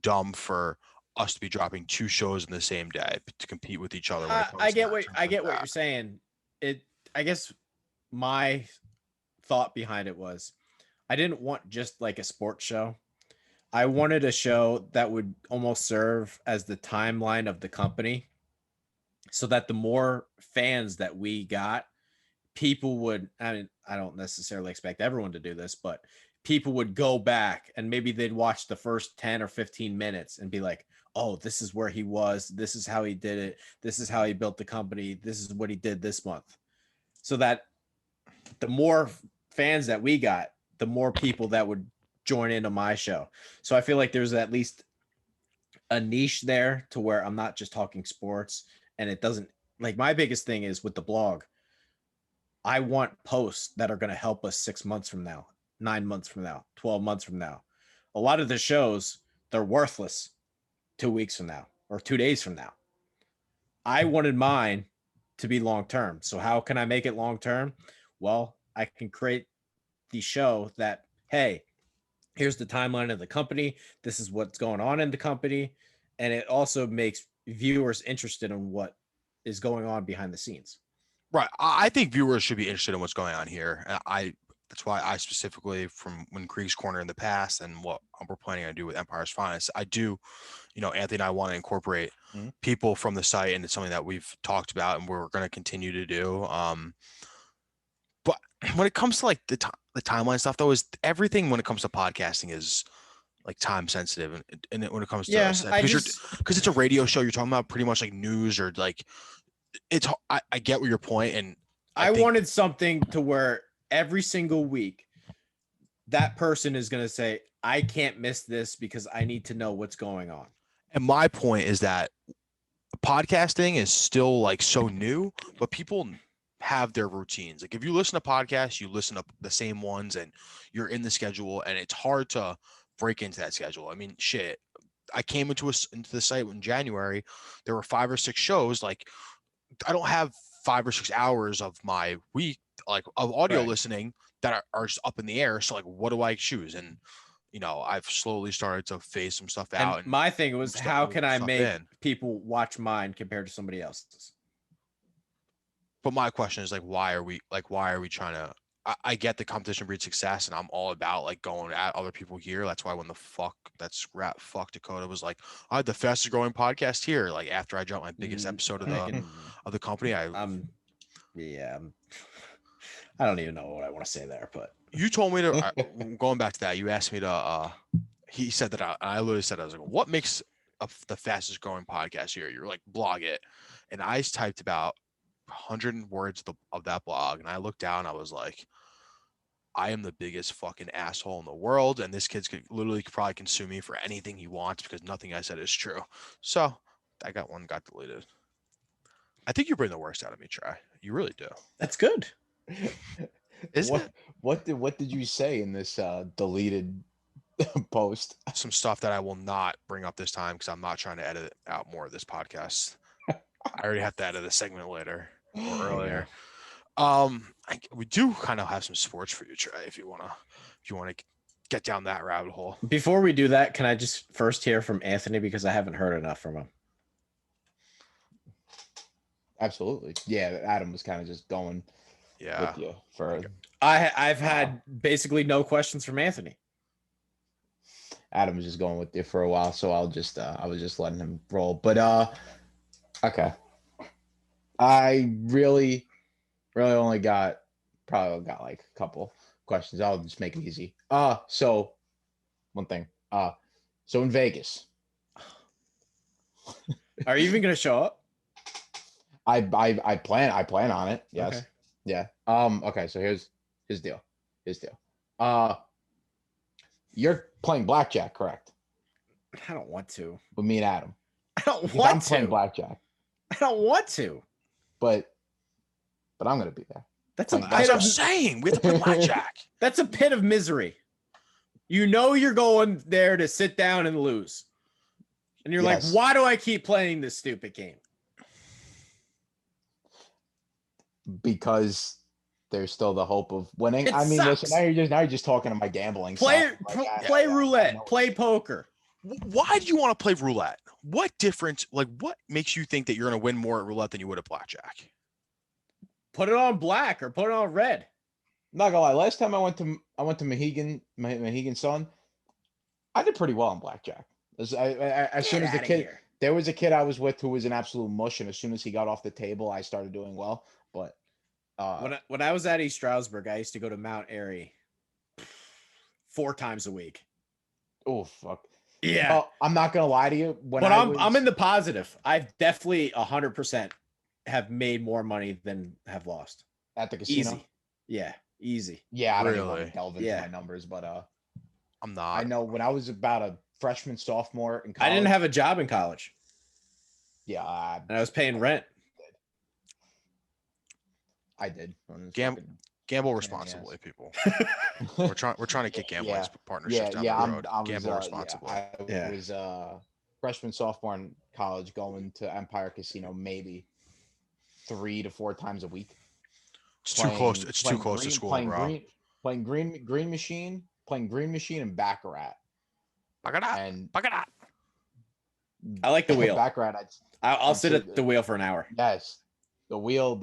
dumb for us to be dropping 2 shows in the same day to compete with each other. I get what you're saying. I guess my thought behind it was I didn't want just like a sports show. I wanted a show that would almost serve as the timeline of the company so that the more fans that we got, people would, I mean, I don't necessarily expect everyone to do this, but people would go back and maybe they'd watch the first 10 or 15 minutes and be like, oh, this is where he was. This is how he did it. This is how he built the company. This is what he did this month. So that the more fans that we got, the more people that would join into my show. So I feel like there's at least a niche there to where I'm not just talking sports, and it doesn't, like, my biggest thing is with the blog, I want posts that are going to help us 6 months from now, 9 months from now, 12 months from now. A lot of the shows, they're worthless 2 weeks from now or 2 days from now. I wanted mine to be long-term. So how can I make it long-term? Well, I can create the show that, hey, here's the timeline of the company. This is what's going on in the company. And it also makes viewers interested in what is going on behind the scenes. Right. I think viewers should be interested in what's going on here. That's why I specifically, from when Krieg's Korner in the past and what we're planning to do with Empire's Finest, I do, you know, Anthony and I want to incorporate people from the site, and it's something that we've talked about and we're going to continue to do. But when it comes to like the timeline stuff, though, is everything when it comes to podcasting is like time sensitive, and when it comes to because it's a radio show, you're talking about pretty much like news or like it's. I get what your point, and I wanted something to where every single week that person is going to say, I can't miss this because I need to know what's going on. And my point is that podcasting is still like so new, but people have their routines. Like if you listen to podcasts, you listen to the same ones and you're in the schedule, and it's hard to break into that schedule. I mean, shit, I came into the site in January, there were 5 or 6 shows. Like I don't have 5 or 6 hours of my week, like of audio listening that are just up in the air. So like, what do I choose? And, you know, I've slowly started to phase some stuff out. And my thing was, how can I make people watch mine compared to somebody else's? But my question is like, why are we trying to, I get the competition breeds success, and I'm all about like going at other people here. That's why when fuck Dakota was like, I had the fastest growing podcast here. Like after I dropped my biggest episode of the company, I don't even know what I want to say there, but you told me to, going back to that, you asked me to, he said that I literally said, I was like, what makes the fastest growing podcast here? You're like, blog it. And I typed about 100 words of that blog, and I looked down, I was like, I am the biggest fucking asshole in the world, and this kid's literally probably consume me for anything he wants because nothing I said is true. So I got deleted. I think you bring the worst out of me, Trey. You really do. That's good. What did you say in this deleted post? Some stuff that I will not bring up this time because I'm not trying to edit out more of this podcast. I already have to edit a segment later or earlier. We do kind of have some sports for you, Trey, if you want to get down that rabbit hole. Before we do that, can I just first hear from Anthony, because I haven't heard enough from him? Absolutely. Yeah, Adam was kind of just going with you for. I've had basically no questions from Anthony. Adam was just going with you for a while, so I was just letting him roll. But okay. I really only got like a couple questions. I'll just make it easy. So one thing. So in Vegas. Are you even gonna show up? I plan on it. Yes. Okay. Yeah. Okay, so here's his deal. Your Playing blackjack, correct? I don't want to. With me and Adam. I don't Because want I'm playing to. blackjack. I don't want to. But I'm gonna be there. That's a Playing pit That's what of I'm saying. We have to play blackjack. that's a pit of misery. You know you're going there to sit down and lose. And you're Yes. like, why do I keep playing this stupid game? Because there's still the hope of winning. It I mean, listen, sucks. now you're just talking to my gambling. Play self. Like, play I roulette, know play it's- poker. Why do you want to play roulette? What difference? Like, what makes you think that you're going to win more at roulette than you would at blackjack? Put it on black or put it on red. I'm not gonna lie. Last time I went to Mohegan Sun, I did pretty well on blackjack. As soon as the kid, there was a kid I was with who was an absolute mush, and as soon as he got off the table, I started doing well. But When I was at East Stroudsburg, I used to go to Mount Airy 4 times a week. oh fuck, Yeah. well, I'm not gonna lie to you. But I'm in the positive. I've definitely 100% have made more money than have lost. at the casino. Easy. Yeah, easy. Yeah, I don't even want Really? to delve into Yeah. my numbers, but I'm not. I know when I was about a freshman, sophomore in college. I didn't have a job in college, Yeah, and I was paying rent. I did. When it was Gam- fucking- Gamble Yeah, responsibly, people. We're trying to kick gambling Yeah. partnerships down the road. Gamble responsibly. I was freshman, sophomore in college, going to Empire Casino maybe 3 to 4 times a week. It's too close. It's too close to school, bro. Playing green machine and baccarat. Baccarat. And Baccarat. I like the wheel. baccarat. I'll sit Absolutely. at the wheel for an hour. Yes, the wheel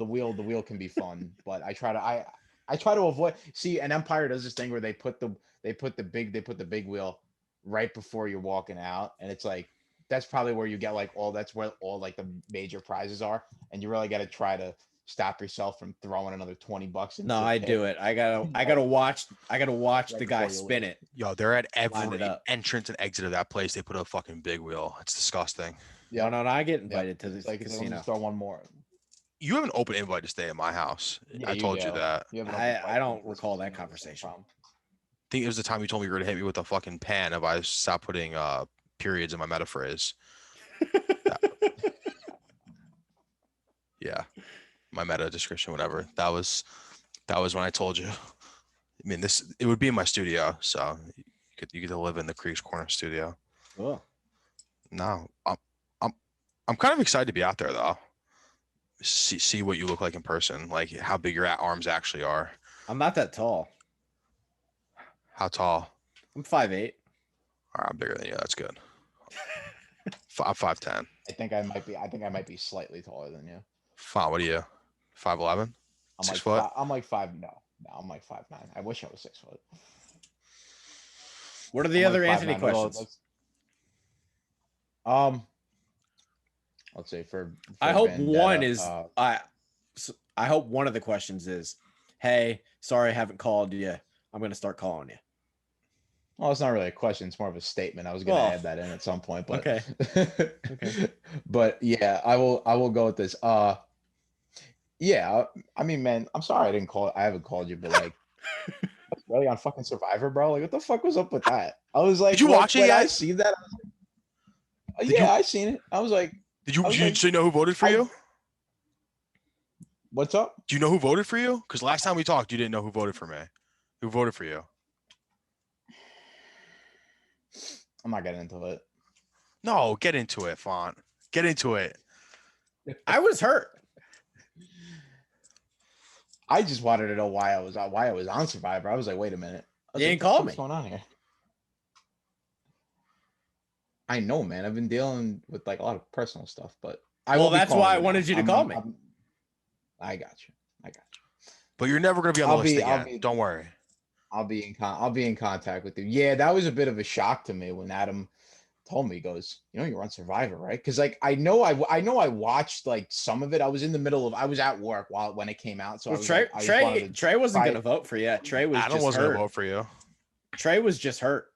can be fun, but I try to avoid. See, an Empire does this thing where they put the big wheel right before you're walking out, and it's like that's probably where you get that's where all like the major prizes are, and you really got to try to stop yourself from throwing another $20 into No, the I pit. do it. I gotta watch Right the guy before you spin leave. it. Yo, they're at Line it every up. entrance and exit of that place. They put a fucking big wheel. It's disgusting. Yeah, No, I get invited to this like let me casino. just throw one more. You have an open invite to stay at my house. Yeah, I you told you do. that. You have an I open invite don't to this recall that casino, conversation. no problem. I think it was the time you told me you were gonna hit me with a fucking pen if I stopped putting periods in my metaphrase. Yeah, my meta description, whatever. That was when I told you. I mean, it would be in my studio, so you could live in the Krieg's Corner studio. Cool. No, I'm kind of excited to be out there though. See what you look like in person, like how big your arms actually are. I'm not that tall. How tall? I'm 5'8". All right, I'm bigger than you. That's good. I'm 5'10". I think I might be slightly taller than you. Fine. What are you? 5'11"? I'm 6 like foot? I'm like 5. No, I'm like 5'9". I wish I was 6 foot. What are the I'm other like Anthony 5'9". Well, questions? Let's say for I hope Vendetta, one is I hope one of the questions is, hey, sorry I haven't called you. I'm gonna start calling you. well, it's not really a question. It's more of a statement. I was going to Well, add that in at some point, but okay. Okay. But yeah, I will go with this. Yeah, I mean, man, I'm sorry I haven't called you, but like, really on fucking Survivor, bro? Like, what the fuck was up with that? I was like, Did you watch it when I yet? see that, I was like, Did you- I seen it. I was like, Did you I was do you, like- so you know who voted for you? what's up? Do you know who voted for you? Because last time we talked, you didn't know who voted for me. Who voted for you? I'm not getting into it. No, get into it, Font. Get into it. I was hurt. I just wanted to know why I was on Survivor. I was like, wait a minute. I was You like, ain't what the call fuck's me. going on here? I know, man. I've been dealing with like a lot of personal stuff, but Well, that's why I wanted you to call me. I got you. But you're never gonna be on the I'll list be- again. I'll be- Don't worry. I'll be in contact with you. Yeah, that was a bit of a shock to me when Adam told me. He goes, you're on Survivor, right? Because like I know I watched like some of it. I was at work when it came out. So Well, I was Trey, like, I just wanted to Trey wasn't try- gonna vote for you. Trey was Adam just wasn't hurt. gonna vote for you. Trey was just hurt.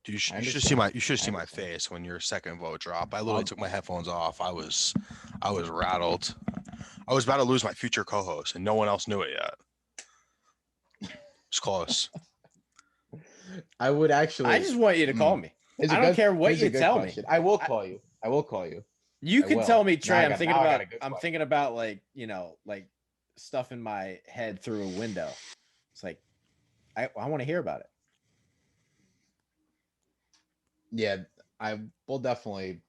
Dude, you should I see my understand. face when your second vote dropped. I literally took my headphones off. I was rattled. I was about to lose my future co-host, and no one else knew it yet. It's close. I would actually. I just want you to call me. Here's a I don't good- care what here's a you good tell question. me. I will call you. I will call you. You I can will. tell me, Now Trey. I I'm got- thinking now I got about. a good I'm question. thinking about like stuff in my head through a window. It's like I want to hear about it. Yeah, I will definitely.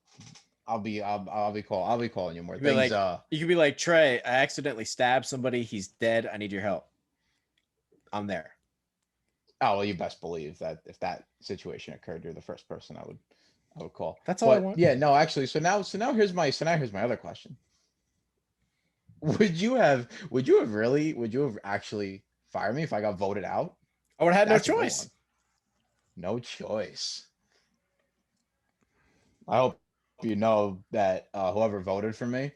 I'll be calling you more You'd be things. like, you could be like, Trey, I accidentally stabbed somebody. He's dead. I need your help. I'm there. Oh well, you best believe that if that situation occurred, you're the first person I would call. That's all I But want. yeah, no, actually, so now here's my other question. Would you have actually fired me if I got voted out? I would have had no That's a good choice. one. No choice. I hope you know that whoever voted for me,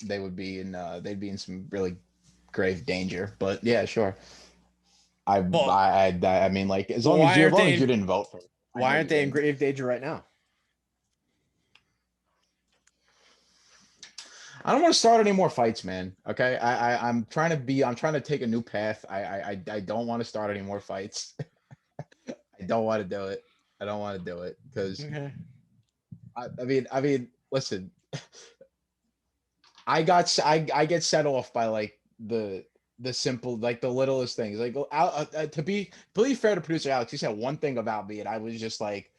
they'd be in some really grave danger. But yeah, sure. I mean, like, as long as you didn't vote for me. Why aren't they in grave danger right now? I don't want to start any more fights, man. Okay, I'm trying to take a new path. I don't want to start any more fights. I don't want to do it. I don't want to do it because Okay. I mean, listen. I get set off by like the simple, like the littlest things. Like to be fair to producer Alex, he said one thing about me, and I was just like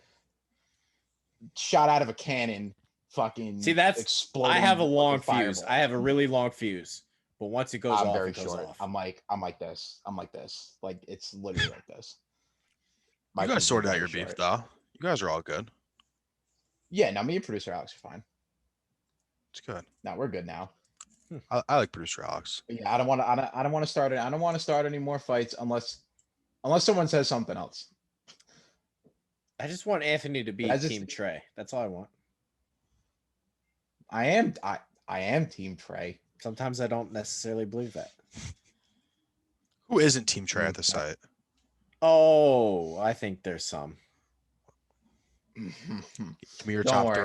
shot out of a cannon. Fucking See, that's exploding. I have a long fucking fuse. fireball. I have a really long fuse, but once it goes I'm off, very it goes short. off. I'm like this. Like it's literally like this. You guys fuse is sorted out very your beef short. though. You guys are all good. Yeah, no, me and producer Alex are fine. It's good. No, we're good now. I like producer Alex. But yeah, I don't want to start it. I don't want to start any more fights unless someone says something else. I just want Anthony to be But I just- Team Trey. That's all I want. I am Team Trey. Sometimes I don't necessarily believe that. Who isn't Team Trey at the site? Oh, I think there's some. Give me your Don't top worry,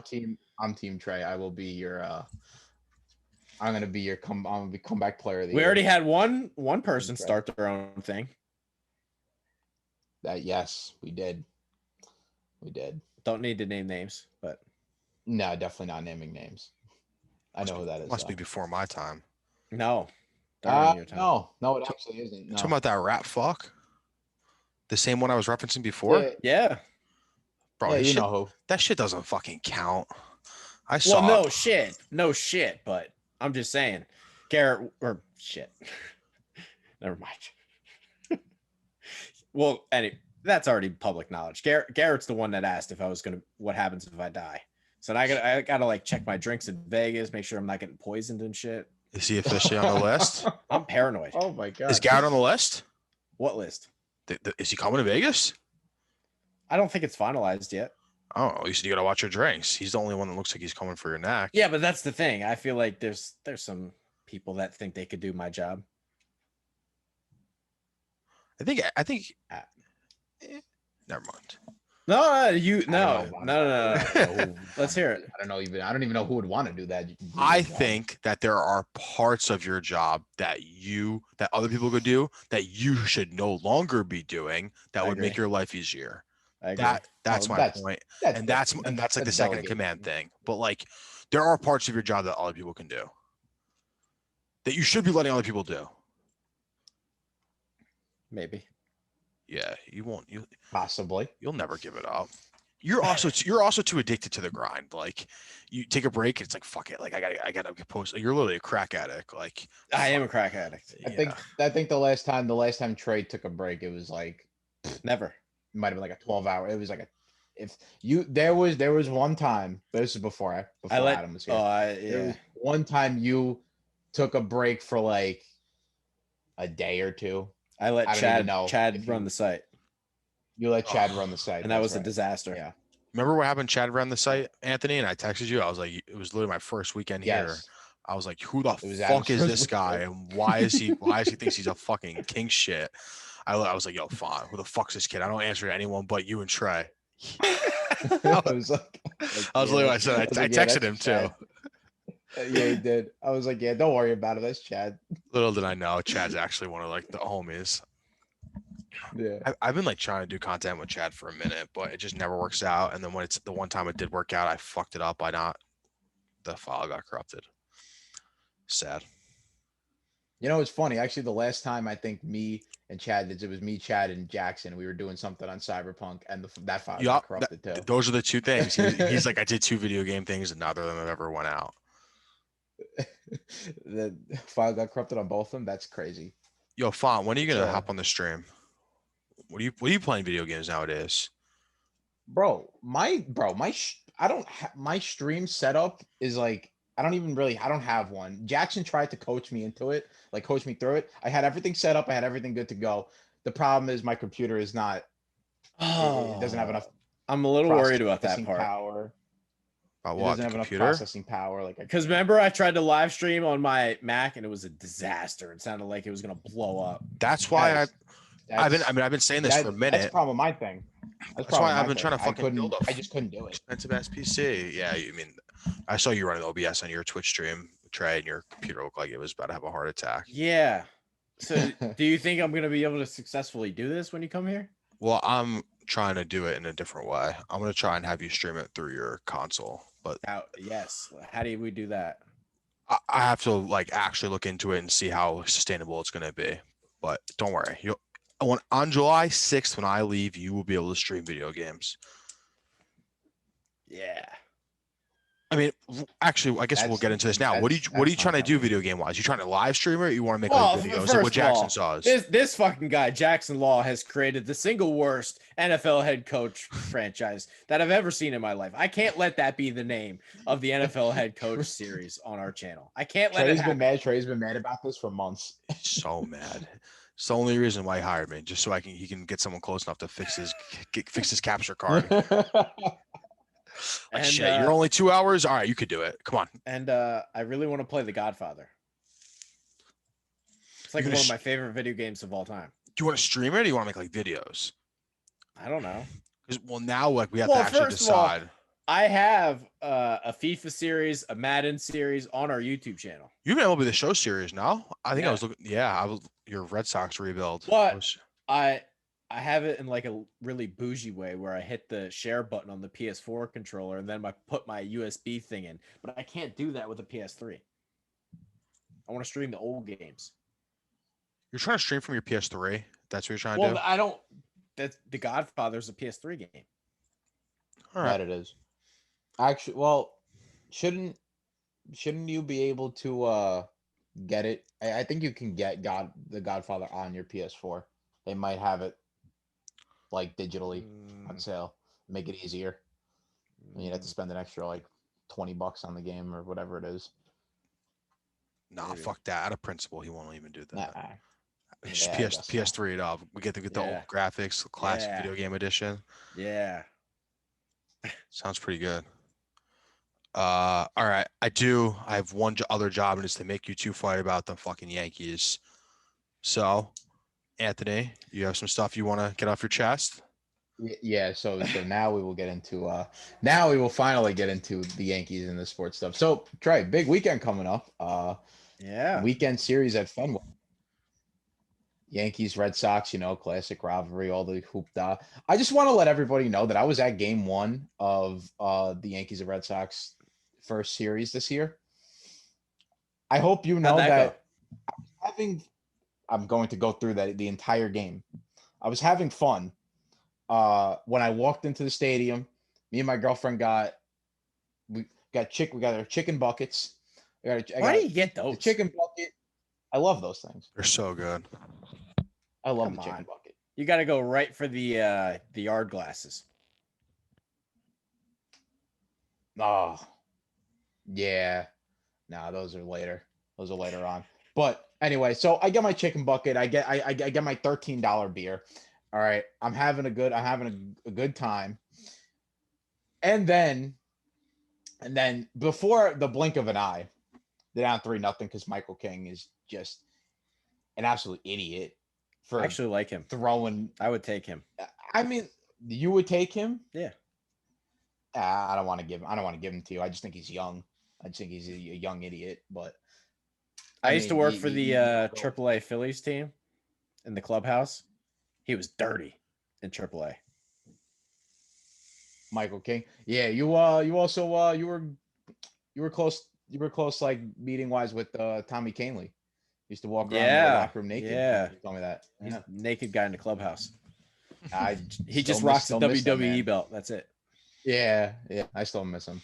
three. I'm Team Trey. I will be your I'm gonna be your comeback player of the We year. already had one person Trey. start their own thing. That. Yes, we did. Don't need to name names, but No, definitely not naming names. I know who that is. Must be before my time. no. During your time. No, it actually isn't. No. Talking about that rat fuck? The same one I was referencing before? Yeah, Yeah. Bro, yeah, his you shit- know who. that shit doesn't fucking count. I Well, saw no it. shit. No shit, but I'm just saying. Garrett or shit. Never mind. Well, that's already public knowledge. Garrett's the one that asked if I was what happens if I die. So I gotta like check my drinks in Vegas, make sure I'm not getting poisoned and shit. Is he officially on the list? I'm paranoid. Oh my god. Is Garrett on the list? What list? Is he coming to Vegas? I don't think it's finalized yet. Oh, you said you gotta watch your drinks. He's the only one that looks like he's coming for your neck. Yeah, but that's the thing. I feel like there's some people that think they could do my job. I think never mind. No. Let's hear it. I don't even know who would want to do that. I think that there are parts of your job that other people could do that you should no longer be doing that I would make agree. your life easier. I agree. That's No, my point. And that's like the second in delegating. command thing. But like there are parts of your job that other people can do that you should be letting other people do. Maybe. Yeah, you won't. Possibly. You'll never give it up. You're also too addicted to the grind. Like you take a break, it's like fuck it. Like I gotta get posted. You're literally a crack addict. Like I am a crack addict. I think the last time Trey took a break, it was like Never. it might have been like a 12-hour. It was like there was one time, but this is before Adam was here. There was one time you took a break for like a day or two. I let I don't even know Chad if run you- the site, You let Chad run the site, and that was that's a disaster. Yeah. remember what happened? Chad ran the site, Anthony, and I texted you. I was like, it was literally my first weekend here. Yes. I was like, who the was fuck Adam's is first this guy, and why is he thinks he's a fucking king shit? I was like, yo, fine. Who the fuck's this kid? I don't answer to anyone but you and Trey. I was like, I was literally what I said. I was like, texted that's him Chad. too. Yeah, he did. I was like, yeah, don't worry about it. That's Chad. Little did I know, Chad's actually one of like the homies. Yeah. I've been like trying to do content with Chad for a minute, but it just never works out. And then when it's the one time it did work out, I fucked it up by not. The file got corrupted. Sad. You know, it's funny. Actually, the last time I think me and Chad did, it was me, Chad, and Jackson. We were doing something on Cyberpunk, and that file got Yup. corrupted too. Those are the two things. He's like, I did 2 video game things, and neither of them have ever went out. The file got corrupted on both of them. That's crazy. Yo, Font, when are you gonna So- hop on the stream? What are you playing video games nowadays? My stream setup is like I don't have one. Jackson tried to coach me into it, like coach me through it. I had everything set up, I had everything good to go. The problem is my computer is not it doesn't have enough I'm a little worried about that processing part. power. About It what? doesn't The have enough computer? processing power. Like Because remember, I tried to live stream on my Mac and it was a disaster. It sounded like it was gonna blow up. That's why Guys, I've been saying this for a minute. That's the problem with my thing. That's why I've been trying to fucking build I just couldn't do it. expensive ass PC. Yeah, I mean, I saw you running OBS on your Twitch stream, Trey, and your computer looked like it was about to have a heart attack. Yeah. So, do you think I'm gonna be able to successfully do this when you come here? Well, I'm trying to do it in a different way. I'm gonna try and have you stream it through your console, but Yes. How do we do that? I have to like actually look into it and see how sustainable it's gonna be. But don't worry, on July 6th when I leave, you will be able to stream video games. Yeah. I mean, actually, I guess we'll get into this now. What are you trying to do video game wise? You trying to live stream it, or you want to make like videos like what Jackson saw? This fucking guy, Jackson Law, has created the single worst NFL head coach franchise that I've ever seen in my life. I can't let that be the name of the NFL head coach series on our channel. I can't let Trey's it happen. been mad. Trey's been mad about this for months. So mad. It's the only reason why he hired me, just so he can get someone close enough to fix his capture card. Like, And, shit, you're only 2 hours. All right, you could do it. Come on. And I really want to play The Godfather. It's like one of my favorite video games of all time. Do you want to stream it, or do you want to make like videos? I don't know. Well, now like we have to actually first of all, decide. I have a FIFA series, a Madden series on our YouTube channel. You've been able to be the show series now. I think I Yeah. was looking. Yeah, your Red Sox rebuild. But I have it in like a really bougie way where I hit the share button on the PS4 controller and then I put my USB thing in. But I can't do that with a PS3. I want to stream the old games. You're trying to stream from your PS3. That's what you're trying to Well, do. I don't. That's The Godfather's a PS3 game. All That right. it is. Actually, well, shouldn't you be able to get it? I think you can get the Godfather on your PS4. They might have it like digitally on sale. Make it easier. You'd have to spend an extra like $20 on the game or whatever it is. Nah, Maybe. fuck that. Out of principle, he won't even do that. Nah. Just Yeah, I guess so. PS3 it up. We get the Yeah. old graphics, the classic Yeah. video game edition. Yeah. Sounds pretty good. All right. I have one other job, and it's to make you two fight about the fucking Yankees. So, Anthony, you have some stuff you want to get off your chest? Yeah, so now we will get into now we will finally get into the Yankees and the sports stuff. So Trey, big weekend coming up. Yeah. Weekend series at Fenway. Yankees, Red Sox, classic rivalry, all the hoopda. I just want to let everybody know that I was at game 1 of the Yankees and Red Sox first series this year. I hope you know that I'm going to go through the entire game. I was having fun. When I walked into the stadium, me and my girlfriend got our chicken buckets. Why do you get the those? chicken bucket? I love those things. They're so good. I love Come the chicken on. bucket. You got to go right for the yard glasses. Oh, yeah. Nah, those are later. Those are later on. But anyway, so I get my chicken bucket. I get my $13 beer. All right, I'm having a good time. And then before the blink of an eye, they're down 3-0 because Michael King is just an absolute idiot for I actually like him. throwing. I would take him. I mean, you would take him? Yeah. I don't want to give him to you. I just think he's young. I think he's a young idiot, but I used to work for the go. AAA Phillies team in the clubhouse. He was dirty in AAA. Michael King. Yeah, you also you were close like meeting wise with Tommy Canley. Used to walk around the locker room naked. Yeah. You told me that. He's Yeah. a naked guy in the clubhouse. He still just rocks a miss that WWE man. belt. That's it. Yeah, I still miss him.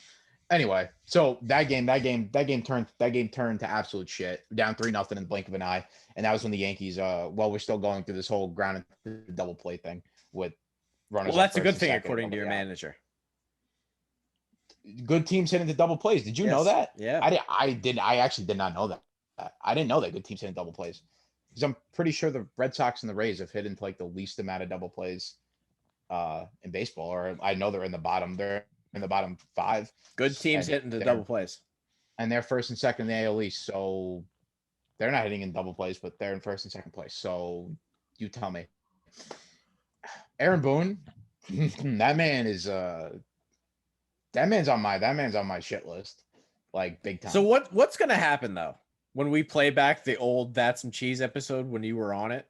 Anyway, so that game turned to absolute shit. Down 3-0 in the blink of an eye, and that was when the Yankees. We're still going through this whole ground and double play thing with runners. Well, that's a on good first and thing second, according to your nobody out. manager. Good teams hit into double plays. Did you know Yes. that? Yeah. I actually did not know that. I didn't know that good teams hit into double plays because I'm pretty sure the Red Sox and the Rays have hit into like the least amount of double plays in baseball, or I know they're in the bottom. They're in the bottom 5. Good teams hitting the double plays. And they're first and second in the AL East, so they're not hitting in double plays, but they're in first and second place. So you tell me. Aaron Boone, that man's on my shit list. Like big time. So what's gonna happen though when we play back the old That's Some Cheese episode when you were on it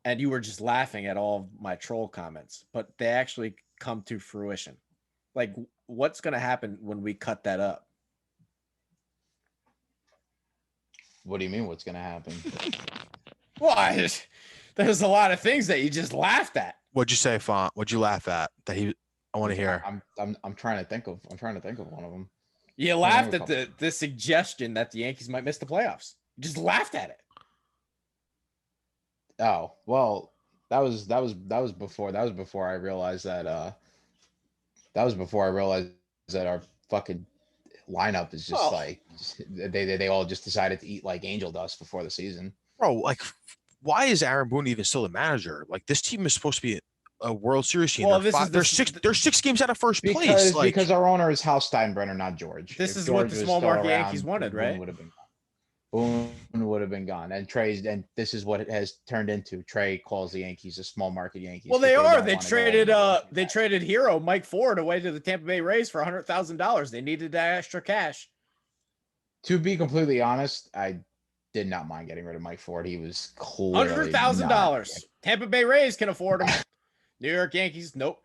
and you were just laughing at all of my troll comments, but they actually come to fruition? Like, what's gonna happen when we cut that up? What do you mean? What's gonna happen? Well, there's a lot of things that you just laughed at. What'd you say, Font? What'd you laugh at? I want to hear. I'm trying to think of one of them. You laughed at the suggestion that the Yankees might miss the playoffs. You just laughed at it. Oh well, that was before I realized that our fucking lineup is just they all just decided to eat like angel dust before the season. Bro, like, why is Aaron Boone even still the manager? Like, this team is supposed to be a World Series team. Well, they're 6 games out of first place. Because our owner is Hal Steinbrenner, not George. This is what the small market Yankees wanted, right? Boone would have been gone, and this is what it has turned into. Trey calls the Yankees a small market Yankees. Well, they are. They traded hero Mike Ford away to the Tampa Bay Rays for $100,000. They needed that extra cash. To be completely honest, I did not mind getting rid of Mike Ford. He was clearly $100,000. Tampa Bay Rays can afford him. New York Yankees, nope.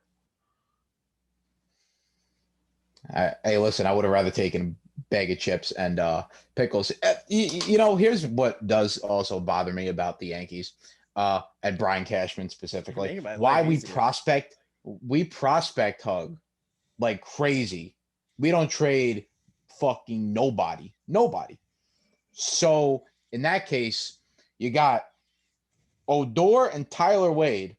Hey, listen, I would have rather taken a bag of chips and pickles. Here's what does also bother me about the Yankees and Brian Cashman specifically. Why we prospect hug like crazy. We don't trade fucking nobody. So in that case, you got Odor and Tyler Wade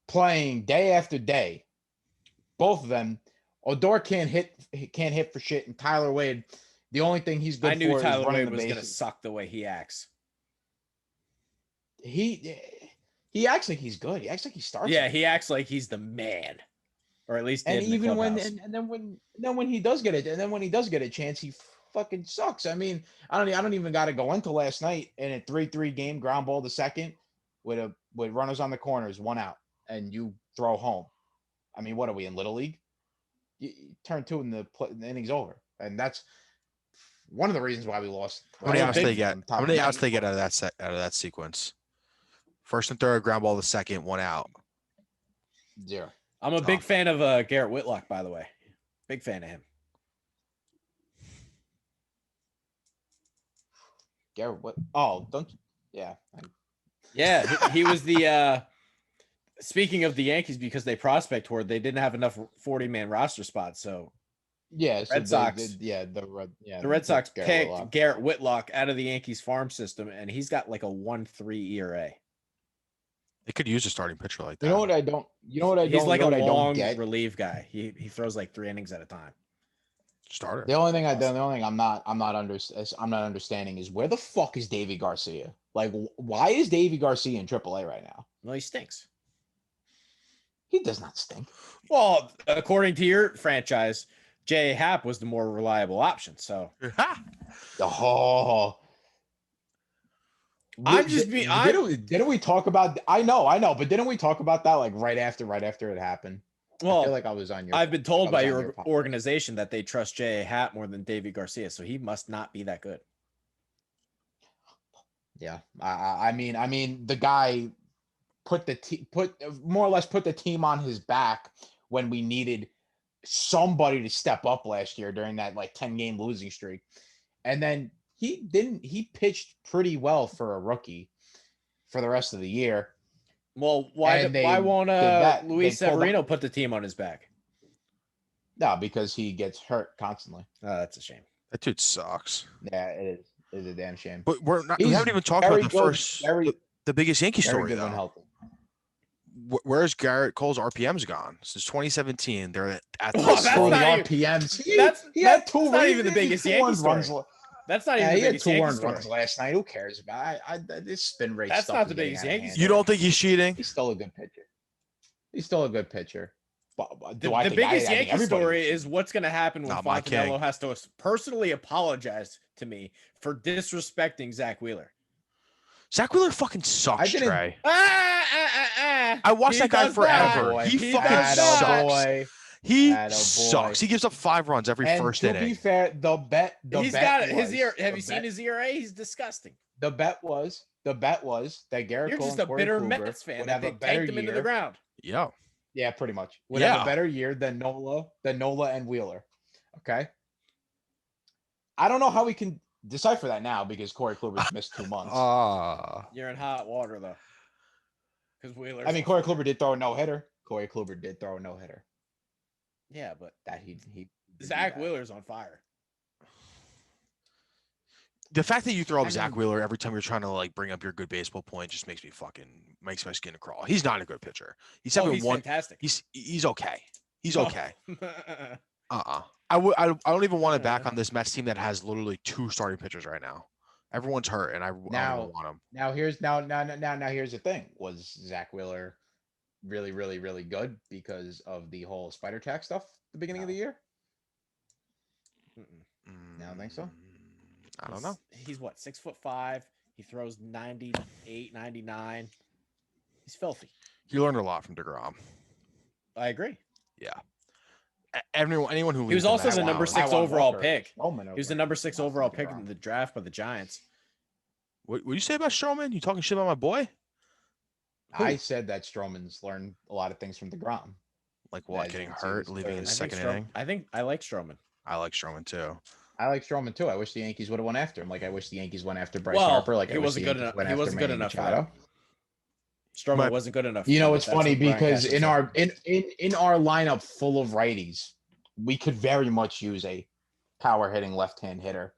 playing day after day. Both of them. Odor can't hit for shit, and Tyler Wade, the only thing he's good for is running the bases. I knew Tyler Wade was going to suck the way he acts. He acts like he's good. He acts like he starts. Yeah, he acts like he's the man, or at least. And even when he does get a chance, he fucking sucks. I mean, I don't even got to go into last night in a 3-3 game, ground ball to second with runners on the corners, 1 out, and you throw home. I mean, what are we in Little League? You turn 2 and the inning's over, and that's one of the reasons why we lost. How many outs they get? How many outs they get out of that sequence? First and third, ground ball to second, 1 out. 0. I'm a big fan of Garrett Whitlock, by the way. Big fan of him. Garrett, what? Oh, don't. Yeah. Yeah, he was the. Speaking of the Yankees, because they prospect toward, they didn't have enough 40-man roster spots, so yeah, Red Sox. The Red Sox picked Garrett Whitlock out of the Yankees farm system, and he's got like a 1.3 ERA. They could use a starting pitcher like that. You know what I don't. He's like a long relief guy. He throws like 3 innings at a time. Starter. The only thing I'm not understanding is where the fuck is Davy Garcia? Like, why is Davy Garcia in AAA right now? Well, he stinks. He does not stink. Well, according to your franchise, J.A. Happ was the more reliable option. So, I'm just being. Didn't we talk about? I know, but didn't we talk about that like right after it happened? Well, I feel like I was on your. I've been told I by was on your your podcast. organization that they trust J.A. Happ more than Davy Garcia, so he must not be that good. Yeah, I mean, the guy put more or less put the team on his back when we needed somebody to step up last year during that like 10-game losing streak, and then he pitched pretty well for a rookie for the rest of the year. Well, why And won't Luis they pulled Severino out- put the team on his back? No, because he gets hurt constantly. That's a shame. That dude sucks. Yeah, it is. It's a damn shame. But we He's haven't even talked very about the good, first, very- the biggest Yankee Very story good when though. healthy. Where's Garrett Cole's RPMs gone? Since 2017, they're at Oh, this that's For the not even- RPMs, he that's had two. not he- even the he biggest two Yankee earned runs. story. That's not even Yeah, the he had biggest two Yankee earned story. runs last night. Who cares about this spin rate? That's stuff not is the getting biggest out of Yankee hand. You don't think he's cheating? He's still a good pitcher. He's still a good pitcher. But The, do I the think biggest I think Yankee everybody story was- is what's going to happen when Not my Fontanello king. has to personally apologize to me for disrespecting Zach Wheeler. Zach Wheeler fucking sucks, I didn't- Trey. I I watched that guy forever. Attaboy. He fucking Attaboy. He Attaboy. sucks. He gives up 5 runs every And first to inning. be fair, the bet He's got it. His was- ear. Have the you seen bet- his ERA? He's disgusting. The bet was that Garrett You're Cole just and a Corey bitter Kluber Mets fan would that have they a better tanked him into the year. ground. Yeah. Yeah, pretty much. Would have Yeah. a better year than Nola and Wheeler. Okay. I don't know how we can decipher that now because Corey Kluber's missed 2 months. You're in hot water though, because Wheeler. I mean, Corey Kluber did throw a no-hitter. Corey Kluber did throw a no-hitter. Yeah, but That he did do Zach that. Wheeler's on fire. The fact that you throw up I Zach mean- Wheeler every time you're trying to like bring up your good baseball point just makes my skin crawl. He's not a good pitcher. He's Oh, having he's one. fantastic. He's okay. He's Oh. okay. I don't even want to back on this Mets team that has literally 2 starting pitchers right now. Everyone's hurt, and I don't even want them. Now here's the thing. Was Zach Wheeler really, really, really good because of the whole spider tack stuff at the beginning of the year? I don't think so. I don't know. He's what, 6'5". He throws 98, 99. He's filthy. He learned a lot from DeGrom. I agree. Yeah. Anyone who He was leads in also that the line number was- 6 I want overall Walker pick. Stroman He was over the number 6 Austin overall pick DeGrom. in the draft by the Giants. What you say about Stroman? You talking shit about my boy? I said that Stroman's learned a lot of things from DeGrom. Like what? As you Getting can see, hurt, he's leaving in clearly- the I think second inning. I think I like Stroman. I like Stroman too. I like Stroman too. I wish the Yankees would have went after him. Like I wish the Yankees went after Bryce Well, Harper. Like he I wish wasn't the good Yankees enough. went He after wasn't good Manny enough for Machado. that. Stroman But- wasn't good enough. You know, for it's that. That's funny what Brian because Cashman in said. our lineup full of righties, we could very much use a power hitting left-hand hitter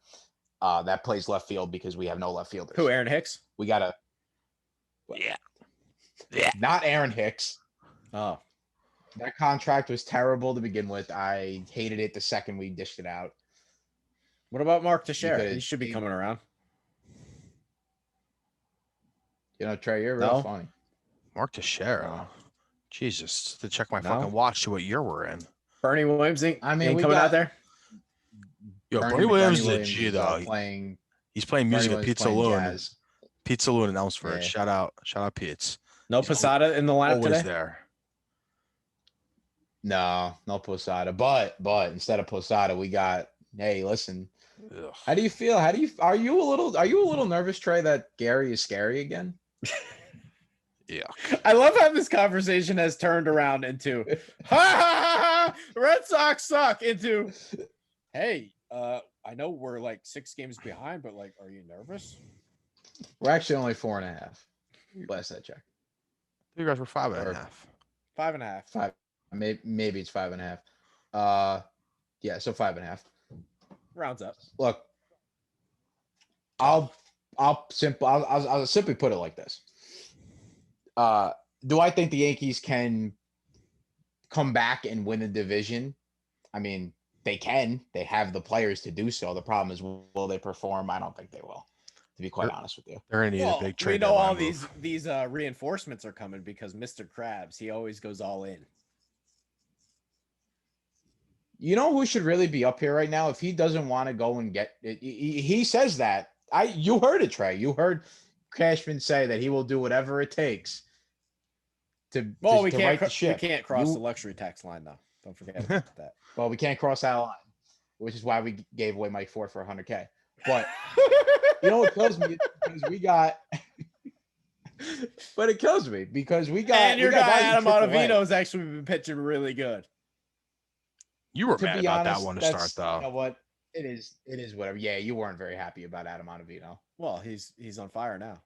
that plays left field because we have no left fielders. Who, Aaron Hicks? We gotta Yeah. not Aaron Hicks. Oh, That contract was terrible to begin with. I hated it the second we dished it out. what about Mark Teixeira? He Because should be he- coming around. You know, Trey, you're real No. funny. Mark Teixeira. No. Jesus, to check my No. fucking watch to what year we're in. Bernie Williams ain't, I mean, ain't we coming out got- there. Yo, Bernie Williams is a Williams G is, though. playing He's playing Bernie music at Williams Pete playing Saloon. jazz. Pete Saloon in Elmsford. Yeah. Shout out Pete's. No He's Posada in the lineup Always today. there. No Posada. But instead of Posada, we got. Hey, listen. Ugh. How do you feel? Are you a little nervous, Trey, that Gary is scary again? Yeah. I love how this conversation has turned around into ha ha ha ha Red Sox suck into hey, I know we're like 6 games behind, but like, are you nervous? We're actually only 4.5. Last I checked. You guys were 5.5. Or- 5.5. 5. Maybe it's 5.5. Yeah, so 5.5. Rounds up. Look, I'll simply put it like this. Do I think the Yankees can come back and win the division? I mean, they can. They have the players to do so. The problem is, will they perform? I don't think they will, to be quite honest with you. They're gonna need Well, a big we trade. know all deadline move. these reinforcements are coming because Mr. Krabs, he always goes all in. You know who should really be up here right now? If he doesn't want to go and get it, he says that. You heard it, Trey. You heard Cashman say that he will do whatever it takes Well, to right the we ship. can't cross the luxury tax line though. Don't forget about that. Well, we can't cross that line, which is why we gave away Mike Ford for $100K. But you know what kills me? Because we got. But it kills me because we got. And your we got guy guys in Adam AAA. Ottavino's actually been pitching really good. You were To mad be about honest, that one to that's- start, though. You know what? It is whatever. Yeah, you weren't very happy about Adam Ottavino. Well, he's on fire now.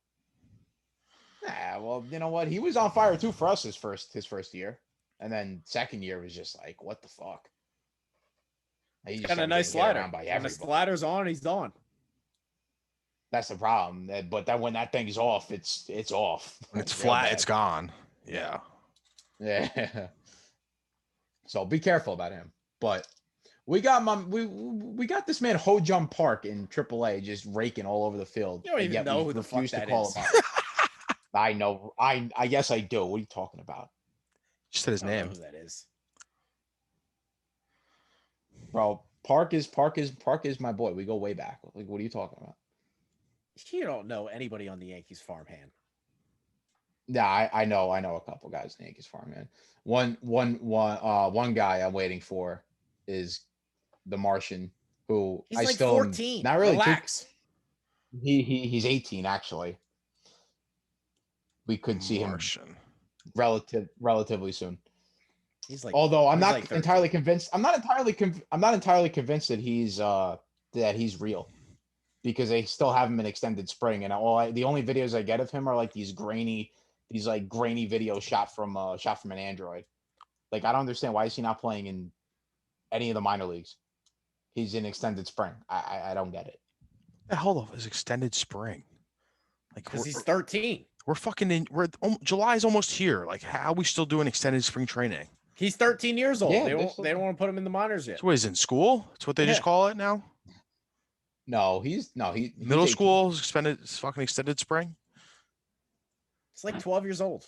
Nah, well, you know what? He was on fire too for us his first year, and then second year was just like, what the fuck? He He's just got a started nice getting get slider. around by When the everybody. slider's on, he's on. That's the problem. But then when that thing's off, it's off. When it's Real flat, bad. it's gone. Yeah. Yeah. So be careful about him. But we got we got this man Ho Jung Park in AAA just raking all over the field. You don't and even yet know we who the fuck refuse to that call is. him out. I know. I guess I do. What are you talking about? Just said his I don't know name. who that is. Bro, Park is my boy. We go way back. Like, what are you talking about? You don't know anybody on the Yankees farmhand. Yeah, I know a couple guys in the Yankees farm, man. One guy I'm waiting for is the Martian, who He's I like still 14. not really Relax. he's 18 actually. We could see him Martian. relatively soon. He's like, Although I'm he's not like 13. entirely convinced. I'm not entirely convinced that he's real, because they still have him in extended spring, and the only videos I get of him are like these grainy videos shot from an Android. Like, I don't understand, why is he not playing in any of the minor leagues? He's in extended spring. I don't get it. The hell of is extended spring? Like, Because he's 13. we're fucking in. July's almost here. Like, how are we still doing extended spring training? He's 13 years old. Yeah, they there's don't want to put him in the minors yet. So what is in school? That's what they just Yeah. call it now. He's Middle 18. school is fucking extended spring. It's like 12 years old.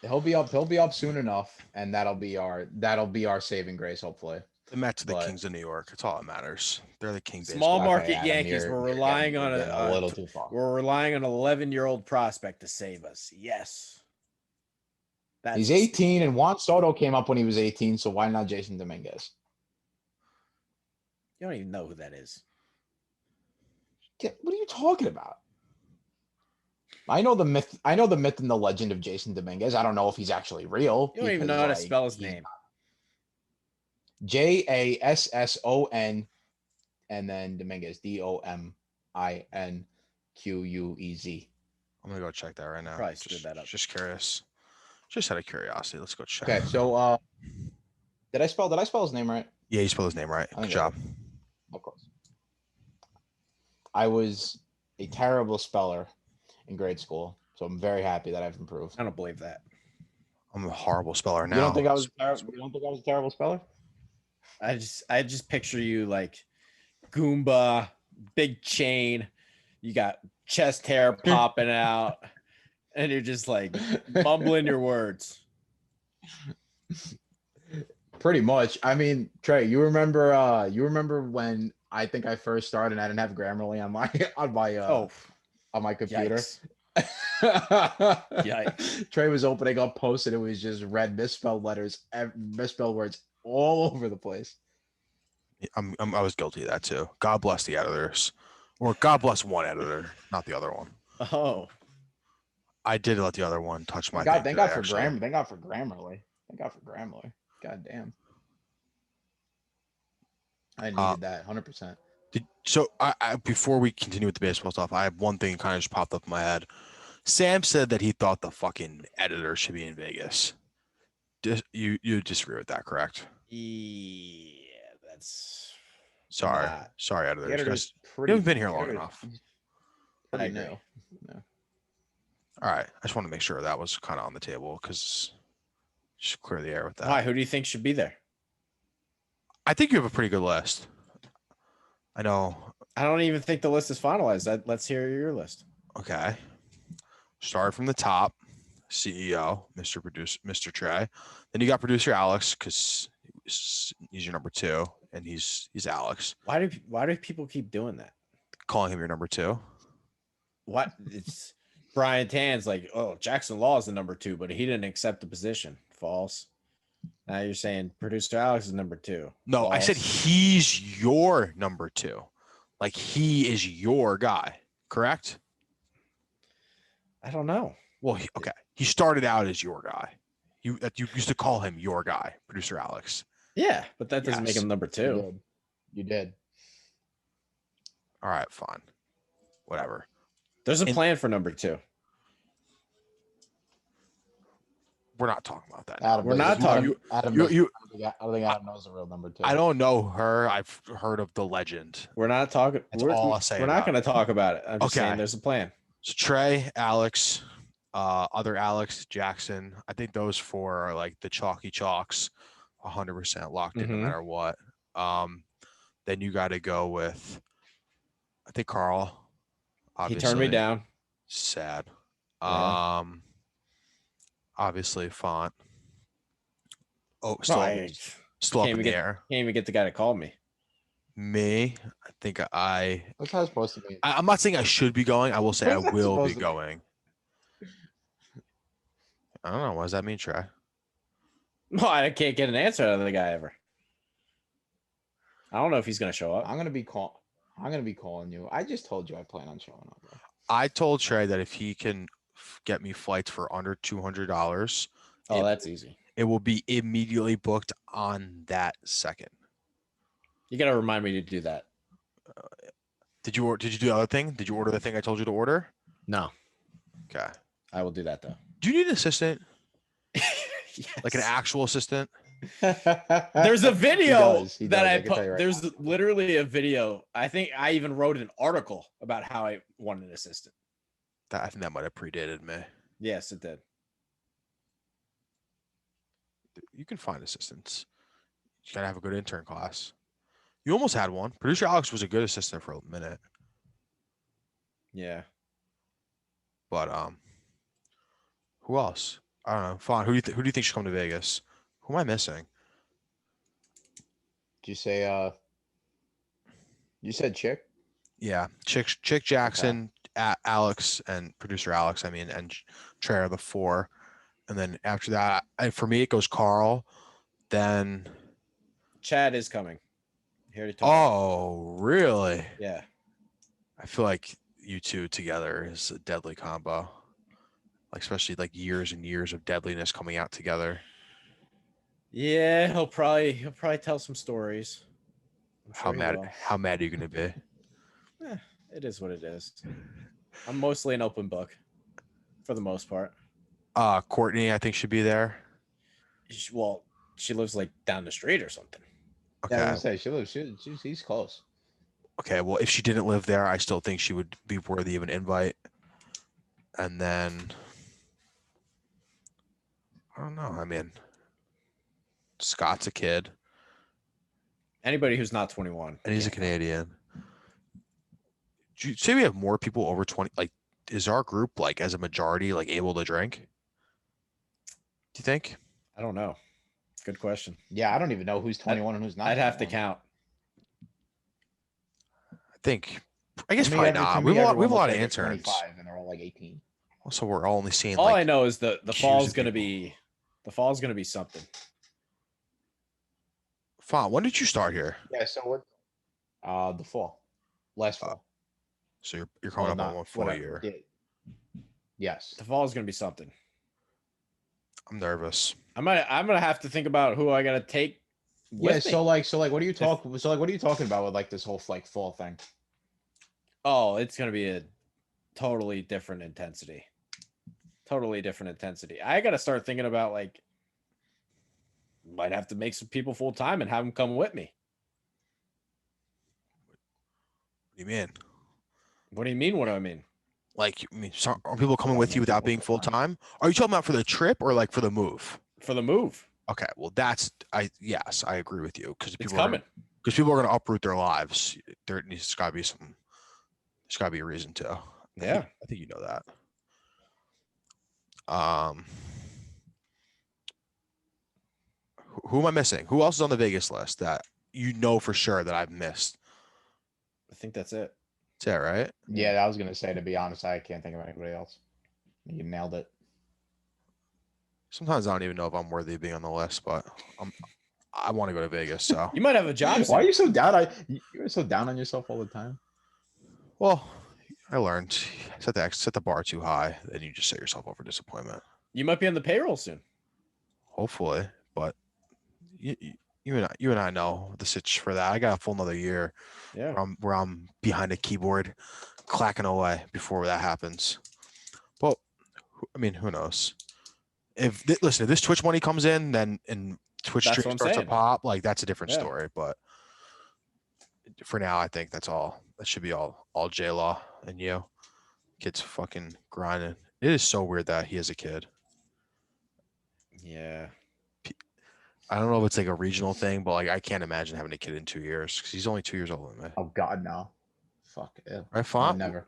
He'll be up soon enough, and that'll be our saving grace, hopefully. The Mets are the But- Kings of New York. That's all that matters. They're the king. Small baseball. market Adam, Yankees. you're We're relying on getting a little too far. We're relying on an 11-year-old prospect to save us. Yes. That's He's 18, and Juan Soto came up when he was 18, so why not Jason Dominguez? You don't even know who that is. What are you talking about? I know the myth and the legend of Jason Dominguez. I don't know if he's actually real. You don't even know how to spell his name. Jasson, and then Dominguez, Dominquez. I'm gonna go check that right now. Probably screwed that up. Just curious. Just out of curiosity, let's go check. Okay, so did I spell his name right? Yeah, you spelled his name right. I Good think job. Of course. I was a terrible speller in grade school, so I'm very happy that I've improved. I don't believe that. I'm a horrible speller now. You don't think I was a terrible speller? I just picture you like Goomba, big chain. You got chest hair popping out, and you're just like mumbling your words. Pretty much. I mean, Trey, you remember when I think I first started and I didn't have Grammarly on my computer? Yikes. Yikes. Trey was opening up posts and it was just red misspelled words all over the place. I was guilty of that too. God bless the editors, or God bless one editor, not the other one. Oh, I did let the other one touch my. Thank God for actually. grammar. Thank God for Grammarly. God damn. I needed that 100%. So I before we continue with the baseball stuff, I have one thing kind of just popped up in my head. Sam said that he thought the fucking editor should be in Vegas. You disagree with that, correct? yeah, that's Sorry, not- sorry, editors. The editor's Guys, pretty. you haven't been here the long editor's enough. I Pretty agree. new. All right, I just want to make sure that was kind of on the table because just clear the air with that. Why? Who do you think should be there? I think you have a pretty good list. I know. I don't even think the list is finalized. Let's hear your list. Okay. Start from the top. CEO, Mr. Producer, Mr. Trey. Then you got producer Alex because he's your number 2, and he's Alex. Why do people keep doing that? Calling him your number 2. What? It's Brian Tan's like, oh, Jackson Law is the number 2, but he didn't accept the position. False. Now you're saying producer Alex is number 2. No, False. I said he's your number 2. Like he is your guy, correct? I don't know. Well, okay. He started out as your guy. You used to call him your guy, producer Alex. Yeah, but that doesn't make him number 2. You did. All right, fine. Whatever. There's a plan for number 2. We're not talking about that. Adam, We're not talking. Adam, I don't think Adam knows the real number 2. I don't know her. I've heard of the legend. We're not talking. That's all I'll say. We're not going to talk about it. I'm just saying there's a plan. So Trey, Alex, other Alex, Jackson. I think those 4 are like the chalky chalks, 100% locked in no matter what. Then you got to go with, I think Carl. Obviously. He turned me down. Sad. Yeah. Obviously Font. Oh, Still up in the air. Can't even get the guy to call me. Me, I think That's how it's supposed to be. I'm not saying I should be going. I will say I will be going. I don't know. What does that mean, Trey? No, I can't get an answer out of the guy ever. I don't know if he's going to show up. I'm going to be calling you. I just told you I plan on showing up. Bro. I told Trey that if he can get me flights for under $200, that's easy. It will be immediately booked on that second. You got to remind me to do that. Did you do the other thing? Did you order the thing I told you to order? No. Okay. I will do that though. Do you need an assistant? Yes. Like an actual assistant? There's a video that I put. Right there's now. literally a video. I think I even wrote an article about how I want an assistant. I think that might have predated me. Yes, it did. You can find assistants. You gotta have a good intern class. You almost had one. Producer Alex was a good assistant for a minute. Yeah. But who else? I don't know. Fawn, who do you think should come to Vegas? Who am I missing? Did you say you said Chick? Yeah, Chick Jackson, Alex, and producer Alex. I mean, and Trey are the 4, and then after that, for me, it goes Carl. Then Chad is coming. Here to talk. Oh, really? Yeah. I feel like you two together is a deadly combo. Like especially like years and years of deadliness coming out together. Yeah, he'll probably tell some stories. How mad are you gonna be? It is what it is. I'm mostly an open book for the most part. Courtney, I think should be there. Well, she lives like down the street or something. Okay. Yeah, I was gonna say she's close. Okay, well, if she didn't live there, I still think she would be worthy of an invite. And then I don't know. I mean, Scott's a kid. Anybody who's not 21. And he's a Canadian. Do you say we have more people over 20? Like, is our group, like, as a majority, like, able to drink? Do you think? I don't know. Good question. Yeah, I don't even know who's 21 and who's not. I'd have to 21. count. I guess probably not. We have a lot of interns. 25 and they're all like 18. Also, we're all only seeing. All like, I know is the queues fall's of gonna people. be something. Font, when did you start here? Yeah, so what? The fall, last fall. So you're coming Well, up on not- one full whatever. year. Yeah. Yes. The fall's gonna be something. I'm nervous. I'm gonna have to think about who I gotta take. Yeah. With me. So like, what are you talking? So like, what are you talking about with like this whole like fall thing? Oh, it's gonna be a totally different intensity. Totally different intensity. I gotta start thinking about like, might have to make some people full time and have them come with me. What do you mean? What do you mean? What do I mean? Like, I mean, are people coming with you without being full time? Are you talking about for the trip or like for the move? For the move. Okay, well, yes, I agree with you because It's coming. Because people are going to uproot their lives. There's got to be there's got to be a reason to. Yeah, I think you know that. Who am I missing? Who else is on the Vegas list that you know for sure that I've missed? I think that's it. Is that right? Yeah, I was gonna say, to be honest, I can't think of anybody else. You nailed it. Sometimes I don't even know if I'm worthy of being on the list, but I want to go to Vegas. So You might have a job. Why are soon. you so down? You're so down on yourself all the time. well, I learned set the bar too high, then you just set yourself up for disappointment. You might be on the payroll soon. Hopefully, but you and I know the sitch for that. I got a full another year Yeah. where I'm behind a keyboard, clacking away before that happens. Well, I mean, who knows? If this Twitch money comes in, then and Twitch That's stream what I'm starts to saying. pop, like that's a different Yeah. story. But for now, I think that's all. That should be all J Law and you. Kid's fucking grinding. It is so weird that he is a kid. Yeah. I don't know if it's like a regional thing, but like I can't imagine having a kid in 2 years because he's only 2 years older than me. Oh God, no. Fuck it. Right, Font? Never.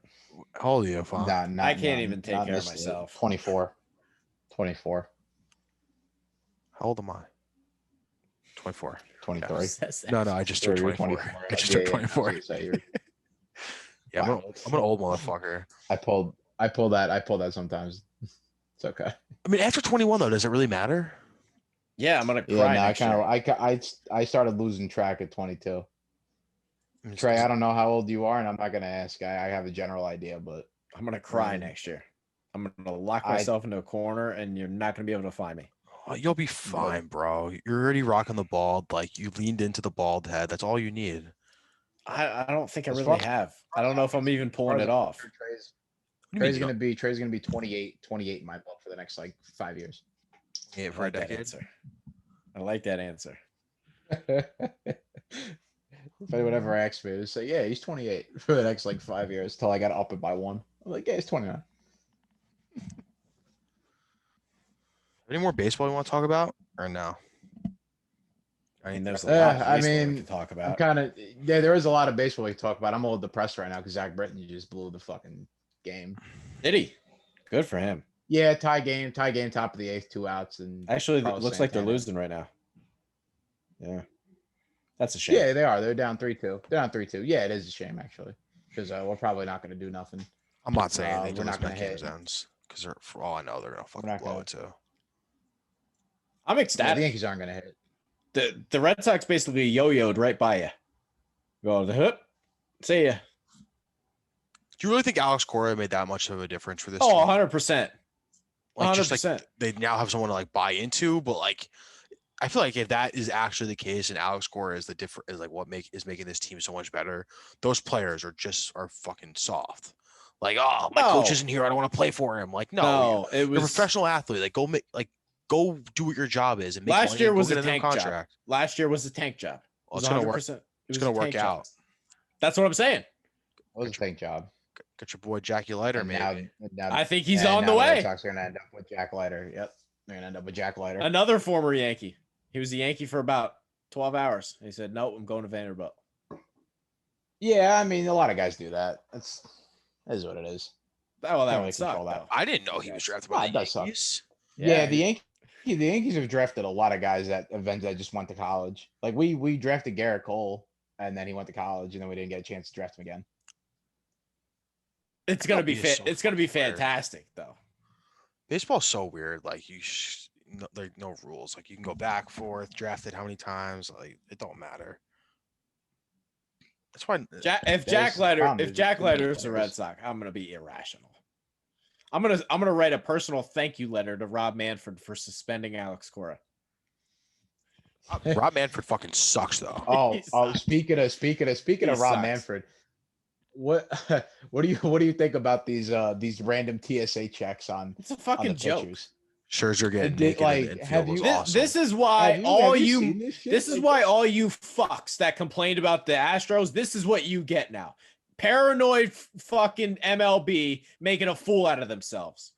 How old are you, Font? I can't even take care of myself. 24. 24. How old am I? 24. 23. No, I just turned 24. I just turned 24. Yeah, I'm an old motherfucker. I pulled that sometimes. It's okay. I mean, after 21 though, does it really matter? Yeah, I'm gonna cry. Yeah, no, next year. I started losing track at 22. Trey, I don't know how old you are, and I'm not gonna ask. I have a general idea, but I'm gonna cry next year. I'm gonna lock myself into a corner, and you're not gonna be able to find me. Oh, you'll be fine, bro. You're already rocking the bald. Like you leaned into the bald head. That's all you need. I don't think I really have. I don't know if I'm even pulling it off. Trey's gonna be 28 in my book for the next like 5 years. Yeah, I for a like that decade. answer. I like that answer. If anyone ever asks me to say, yeah, he's 28 for the next like 5 years till I got to up it by 1. I'm like, yeah, he's 29. Any more baseball you want to talk about or no? I mean, there's a lot of I baseball we mean, can talk I'm about. kind of there is a lot of baseball we can talk about. I'm a little depressed right now because Zach Britton just blew the fucking game. Did he? Good for him. Yeah, tie game, top of the 8th, 2 outs, and Actually, it Carlos looks like they're Santana. losing right now. Yeah, that's a shame. Yeah, they are. They're down 3-2. They're down 3-2. Yeah, it is a shame actually because we're probably not going to do nothing. I'm not saying they we're do not this gonna when game hit. ends because for all I know they're gonna fucking not blow gonna- it too. I'm Yeah, ecstatic. the Yankees aren't going to hit. The Red Sox basically yo-yoed right by you. Go the hoop. See ya. Do you really think Alex Cora made that much of a difference for this Oh, team? 100%. Like, just like 100%. they now have someone to like buy into, but like I feel like if that is actually the case and Alex Cora is like what is making this team so much better, those players are fucking soft. Like, oh, my coach isn't here. I don't want to play for him. Like, no, it you're a was professional athlete. Like, go do what your job is and make last money year and go was get a a new tank job. contract. Last year was a tank job. Well, it's gonna work. It's gonna work out. That's what I'm saying. It was a tank job. Got your boy Jackie Leiter, And maybe. now, I think he's and on now the Red way. Sox are going to end up with Jack Leiter. Yep, they're going to end up with Jack Leiter. Another former Yankee. He was a Yankee for about 12 hours. He said, "No, I'm going to Vanderbilt." Yeah, I mean, a lot of guys do that. That is what it is. Oh, well, that Can't would really suck. control that. Though. I didn't know he was drafted Well, by it the does suck. Yankees. Yeah, the Yankees have drafted a lot of guys that just went to college. Like we drafted Garrett Cole, and then he went to college, and then we didn't get a chance to draft him again. It's gonna be It's so it's gonna be fucking weird. fantastic, though. Baseball's so weird. Like there's no rules. Like you can go back, forth, drafted how many times. Like it don't matter. That's why. If Jack Leiter is a Red Sox, I'm gonna be irrational. I'm gonna write a personal thank you letter to Rob Manfred for suspending Alex Cora. Rob Manfred fucking sucks though. Speaking of Rob Manfred, what do you think about these random TSA checks on? It's a fucking joke. Pitchers? Scherzer getting naked like, in the have infield was you- awesome. This is why Have you seen this shit? this is why all you fucks that complained about the Astros, this is what you get now. Paranoid fucking MLB making a fool out of themselves.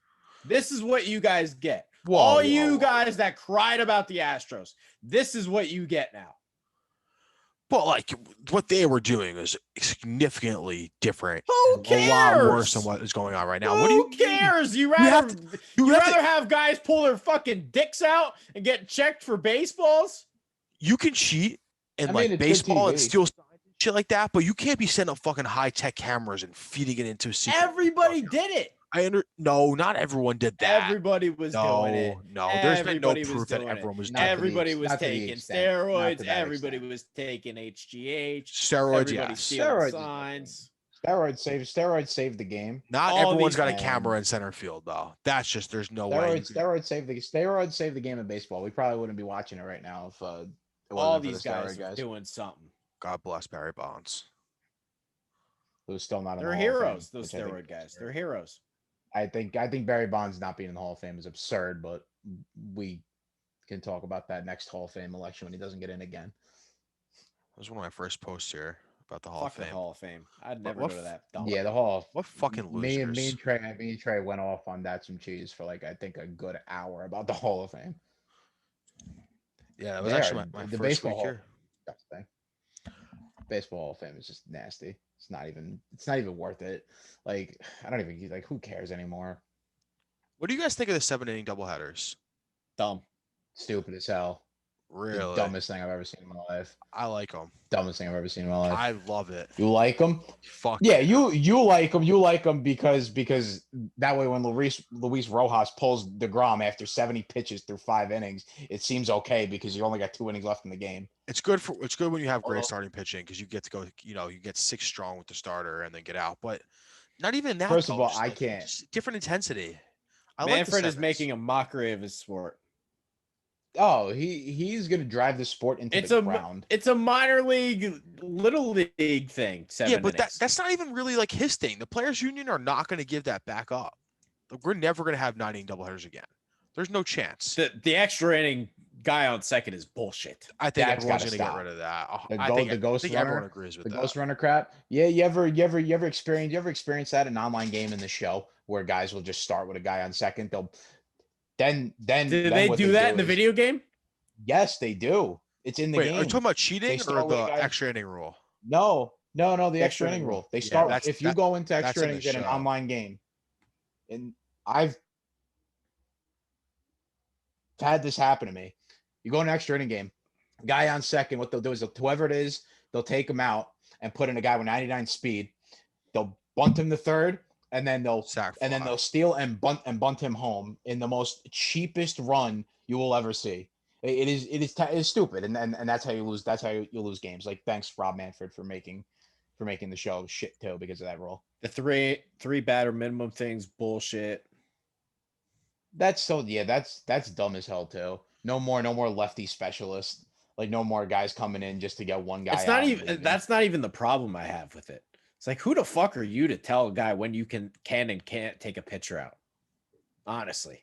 This is what you guys get. You guys that cried about the Astros, this is what you get now. But like what they were doing is significantly different. Who cares? A lot worse than what is going on right now. Who cares? You rather have guys pull their fucking dicks out and get checked for baseballs? You can cheat in I mean, it's good baseball and TV. steal signs and shit like that, but you can't be setting up fucking high tech cameras and feeding it into a secret. Everybody did it. No, not everyone did that. Everybody was doing it. No, there's been no Everybody was proof that doing it. everyone was doing Not to it. the Everybody ex- was not to the taking extent. Not steroids. to that Everybody extent. was taking HGH. Steroids, Everybody yes. stealing Steroids is signs. Steroids saved the game. Not All everyone's these got a things. camera in center field, though. That's just there's no way. Steroids saved the game of baseball. We probably wouldn't be watching it right now if it wasn't All for the these guys steroid are guys. doing something. God bless Barry Bonds. Who's still not in They're the Hall of Fame, heroes. Those which I think steroid guys. They're heroes. I think Barry Bonds not being in the Hall of Fame is absurd, but we can talk about that next Hall of Fame election when he doesn't get in again. That was one of my first posts here about the Hall Fuck of Fame. the Hall of Fame. I'd never what go to that. Yeah, the Hall. What fucking Me losers? and Trey went off on that some cheese for like I think a good hour about the Hall of Fame. Yeah, that was actually my the first baseball week Hall. here. Thing. Baseball Hall of Fame is just nasty. It's not even worth it. Like I don't even like who cares anymore. What do you guys think of the 7-inning doubleheaders? Dumb. Stupid as hell. Really? The dumbest thing I've ever seen in my life. I like them. Dumbest thing I've ever seen in my life. I love it. You like them? Fuck yeah. You like them. You like them because that way when Luis Rojas pulls DeGrom after 70 pitches through 5 innings, it seems okay because you only got 2 innings left in the game. It's good when you have great starting pitching because you get to go. You get 6 strong with the starter and then get out. But not even that. First of all, I can't. Just different intensity. Manfred is making a mockery of his sport. Oh, he's gonna drive the sport into the ground. It's a minor league, little league thing. 7 yeah, but innings. that's not even really like his thing. The players' union are not going to give that back up. Like, we're never going to have 9-inning doubleheaders again. There's no chance. The extra inning guy on second is bullshit. I think everyone's going to get rid of that. I think everyone agrees with that. The ghost runner crap. Yeah, you ever experience that in an online game in the show where guys will just start with a guy on second? Then do they do that in the video game? Yes, they do. It's in the game. Are you talking about cheating or the extra inning rule? No, the extra inning rule. They start if you go into extra innings in an online game. And I've had this happen to me. You go in an extra inning game, guy on second, what they'll do is whoever it is, they'll take him out and put in a guy with 99 speed. They'll bunt him to third, and then they'll steal and bunt him home in the most cheapest run you will ever see. It is stupid, and that's how you lose. That's how you lose games. Like, thanks Rob Manfred for making the show shit too because of that rule. The three batter minimum things bullshit. That's dumb as hell too. No more lefty specialists. Like, no more guys coming in just to get one guy. It's not even that's not even the problem I have with it. It's like, who the fuck are you to tell a guy when you can and can't take a pitcher out? Honestly.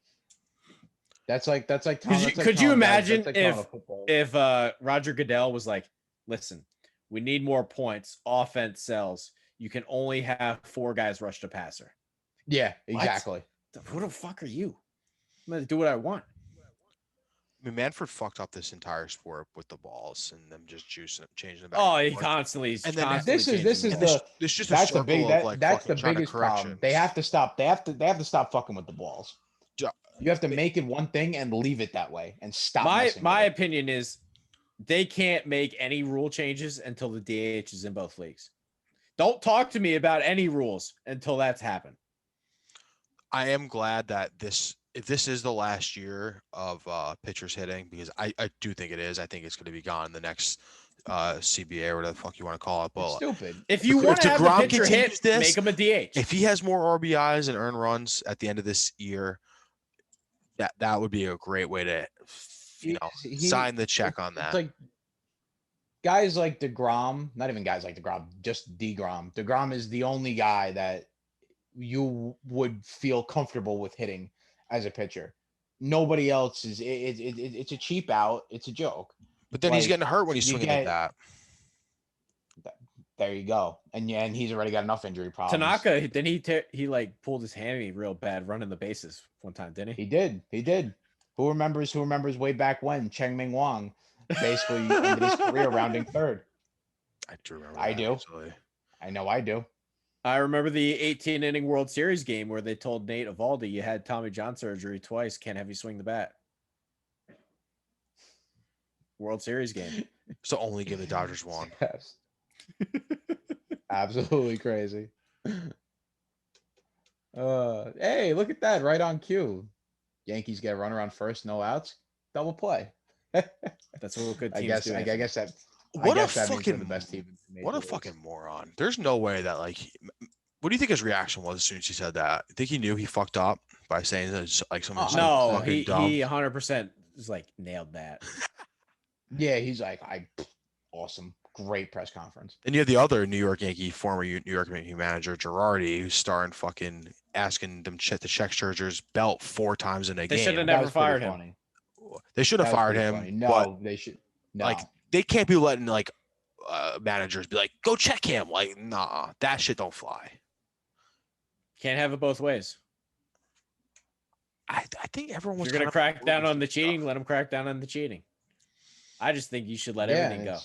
That's like could you imagine if Roger Goodell was like, listen, we need more points, offense sells, you can only have 4 guys rush the passer. Yeah, exactly. What? Who the fuck are you? I'm gonna do what I want. I mean, Manfred fucked up this entire sport with the balls and them just juicing, changing them back. Oh, he constantly. And then that's the biggest problem. They have to stop. They have to stop fucking with the balls. You have to make it one thing and leave it that way and stop. My opinion is they can't make any rule changes until the DH is in both leagues. Don't talk to me about any rules until that's happened. I am glad that if this is the last year of pitchers hitting, because I do think it is. I think it's going to be gone in the next CBA or whatever the fuck you want to call it. But it's stupid. If you want to have a pitcher hit, make him a DH. If he has more RBIs and earned runs at the end of this year, that would be a great way to sign the check on that. It's like guys like DeGrom, not even guys like DeGrom, just DeGrom. DeGrom is the only guy that you would feel comfortable with hitting as a pitcher. Nobody else is. It's a cheap out. It's a joke. But then he's getting hurt when he's swinging at that. There you go. And he's already got enough injury problems. Tanaka, then he like pulled his hammy real bad running the bases one time, didn't he? He did. Who remembers way back when Cheng Ming Wang basically ended his career rounding third? I do remember. I do. Actually. I know I do. I remember the 18-inning World Series game where they told Nate Eovaldi, you had Tommy John surgery twice, can't have you swing the bat. World Series game. So only give the Dodgers one. Yes. Absolutely crazy. Hey, look at that, right on cue. Yankees get a runner on first, no outs, double play. That's what good I teams guess do. I Anthony. guess that What a means we're the fucking best team in the what major a leagues. fucking moron. There's no way that like what do you think his reaction was as soon as he said that? I think he knew he fucked up by saying that it's like something so No, fucking dumb. he 100% is like nailed that. Yeah, he's like, awesome, great press conference. And you have the other New York Yankee, former New York Yankee manager, Girardi, who's starting fucking asking them to check Scherzer's belt 4 times in a They should have game. That never was pretty fired him. funny. They should have That was fired pretty him, funny. but No, they should. No, like they can't be letting like managers be like, go check him. Like, nah, that shit don't fly. Can't have it both ways. I think everyone was If you're gonna kind of crack down on the stuff. cheating, let them crack down on the cheating. I just think you should let yeah, everything go.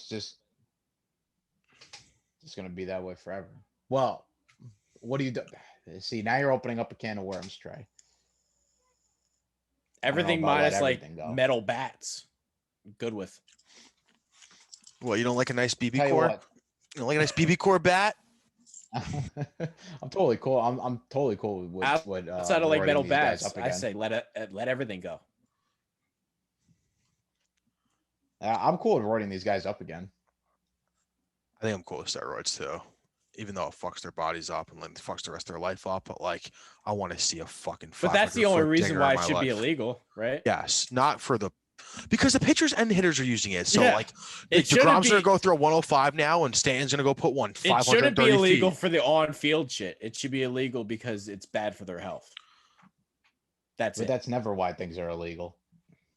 It's gonna be that way forever. Well, what do you do? See, now you're opening up a can of worms, Trey. Everything about minus let like everything go. metal bats. Good with. Well, you don't like a nice BB Tell you core? what. You don't like a nice BB core bat? I'm totally cool. I'm totally cool with what Outside of like roiding metal these guys bats, up I again. say let everything go. I'm cool with roiding these guys up again. I think I'm cool with steroids too, even though it fucks their bodies up and like fucks the rest of their life up. But like, I want to see a fucking. But that's the only 500-foot reason dinger why in it my should be life. illegal, right? Yes, not for the because the pitchers and the hitters are using it. So Yeah. like It shouldn't DeGrom's gonna be- go through a 105 now, and Stanton's gonna go put one It shouldn't be 530 illegal feet. for the on-field shit. It should be illegal because it's bad for their health. That's But it. that's never why things are illegal.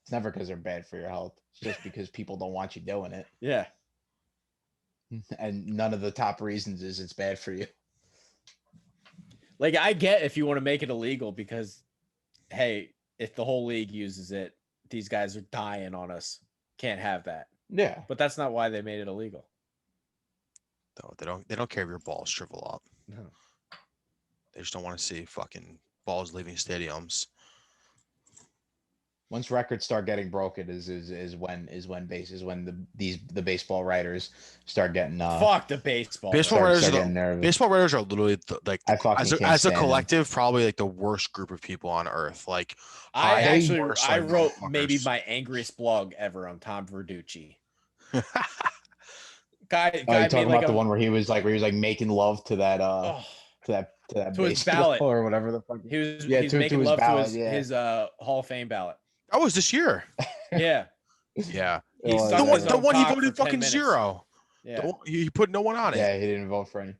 It's never because they're bad for your health. It's just because people don't want you doing it. Yeah. And none of the top reasons is it's bad for you. Like I get if you want to make it illegal because, hey, if the whole league uses it, these guys are dying on us. Can't have that. Yeah. But that's not why they made it illegal. No, they don't care if your balls shrivel up. No. They just don't want to see fucking balls leaving stadiums. Once records start getting broken is when the baseball writers start getting Fuck the baseball. Baseball start writers are getting nervous. baseball writers are literally I fucking can't as a stand them. collective probably like the worst group of people on earth. Like I worse, I like, wrote motherfuckers. maybe my angriest blog ever on Tom Verducci. Guy Oh, you made talking like about the a, one where he was making love to that oh, to that to his baseball ballot. or whatever the fuck. he was Yeah, he's to making his love ballot, to yeah. his Hall of Fame ballot. That was this year. Yeah. Yeah. He Oh, sucked yeah. his The own one he cock voted for 10 fucking minutes. zero. Yeah. He put no one on it. Yeah, he didn't vote for any.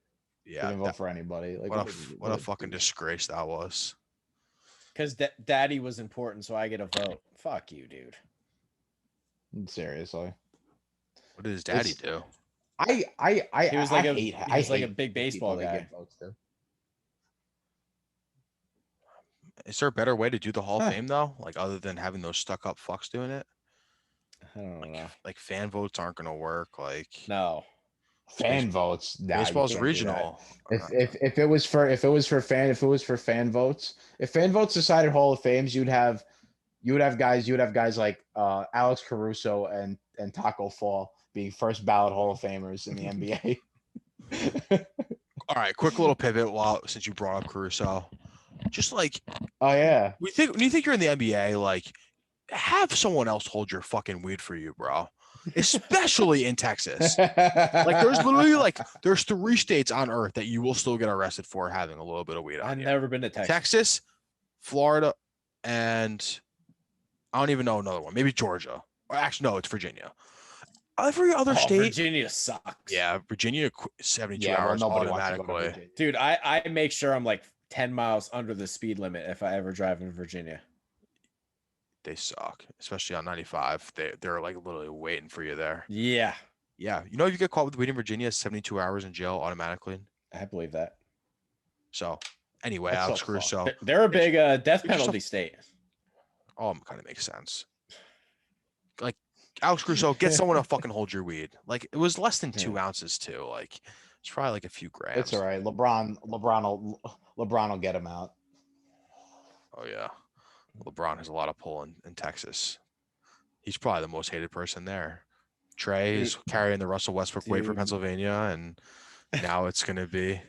He Yeah. didn't vote for anybody. Like What a fucking disgrace that was. Because daddy was important, so I get a vote. Fuck you, dude. Seriously. What did his daddy do? He was like I a hate big the baseball people they guy. give votes to. Is there a better way to do the Hall of Huh. Fame though? Like other than having those stuck up fucks doing it? I don't know. Like fan votes aren't gonna work. Like No. Fan votes. Nah, you baseball's can't do that. regional. If it was for fan votes, if fan votes decided Hall of Fames, you'd have guys like Alex Caruso and Taco Fall being first ballot Hall of Famers in the NBA. All right, quick little pivot since you brought up Caruso. Just like Oh yeah. when you think you're in the NBA, like have someone else hold your fucking weed for you, bro. Especially in Texas. Like there's 3 states on earth that you will still get arrested for having a little bit of weed on I've you. never been to Texas. Texas, Florida, and I don't even know another one. Maybe Georgia. Or actually, no, it's Virginia. Every other state. Virginia sucks. Yeah, Virginia 72 Yeah, well, hours nobody wants to go to automatically. Virginia. Dude, I make sure I'm like 10 miles under the speed limit if I ever drive in Virginia. They suck, especially on 95. They're like literally waiting for you there. Yeah. Yeah, you know if you get caught with weed in Virginia, it's 72 hours in jail automatically. I believe that. So anyway, That's Alex so Caruso. They're a big death yourself- penalty state. Oh, kind of makes sense. Like Alex Caruso, get someone to fucking hold your weed. Like it was less than 2 ounces too. Like it's probably like a few grams. It's all right. LeBron will get him out. Oh yeah, LeBron has a lot of pull in Texas. He's probably the most hated person there. Trey is carrying the Russell Westbrook weight for Dude. Pennsylvania, and now it's gonna be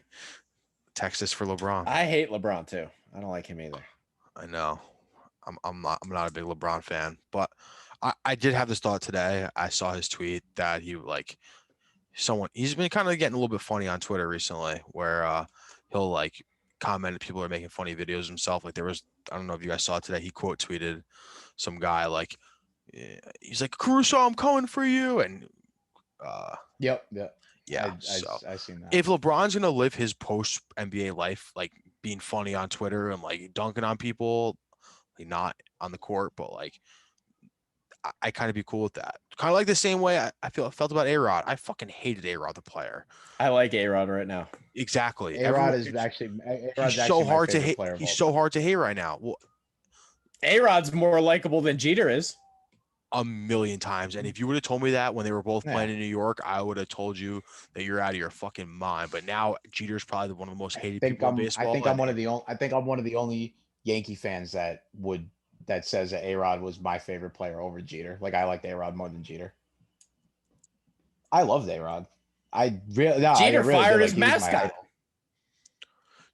Texas for LeBron. I hate LeBron too. I don't like him either. I know. I'm not a big LeBron fan, but I did have this thought today. I saw his tweet that he's been kind of getting a little bit funny on Twitter recently, where he'll like comment people are making funny videos of himself. Like I don't know if you guys saw it today. He quote tweeted some guy like, he's like, Caruso, I'm coming for you, and Yep. yeah. I seen that. If LeBron's gonna live his post NBA life, like being funny on Twitter and like dunking on people, like not on the court, but like I kind of be cool with that. Kind of like the same way I felt about A-Rod. I fucking hated A-Rod, the player. I like A-Rod right now. Exactly. A-Rod He's actually so hard to hate. player of He's all so time. hard to hate right now. Well, A-Rod's more likable than Jeter is. a million times. And if you would have told me that when they were both Yeah. playing in New York, I would have told you that you're out of your fucking mind. But now Jeter's probably one of the most hated people in baseball. I think I'm one of the only Yankee fans that says that A-Rod was my favorite player over Jeter. Like I liked A-Rod more than Jeter. I loved A-Rod. Jeter fired his mascot.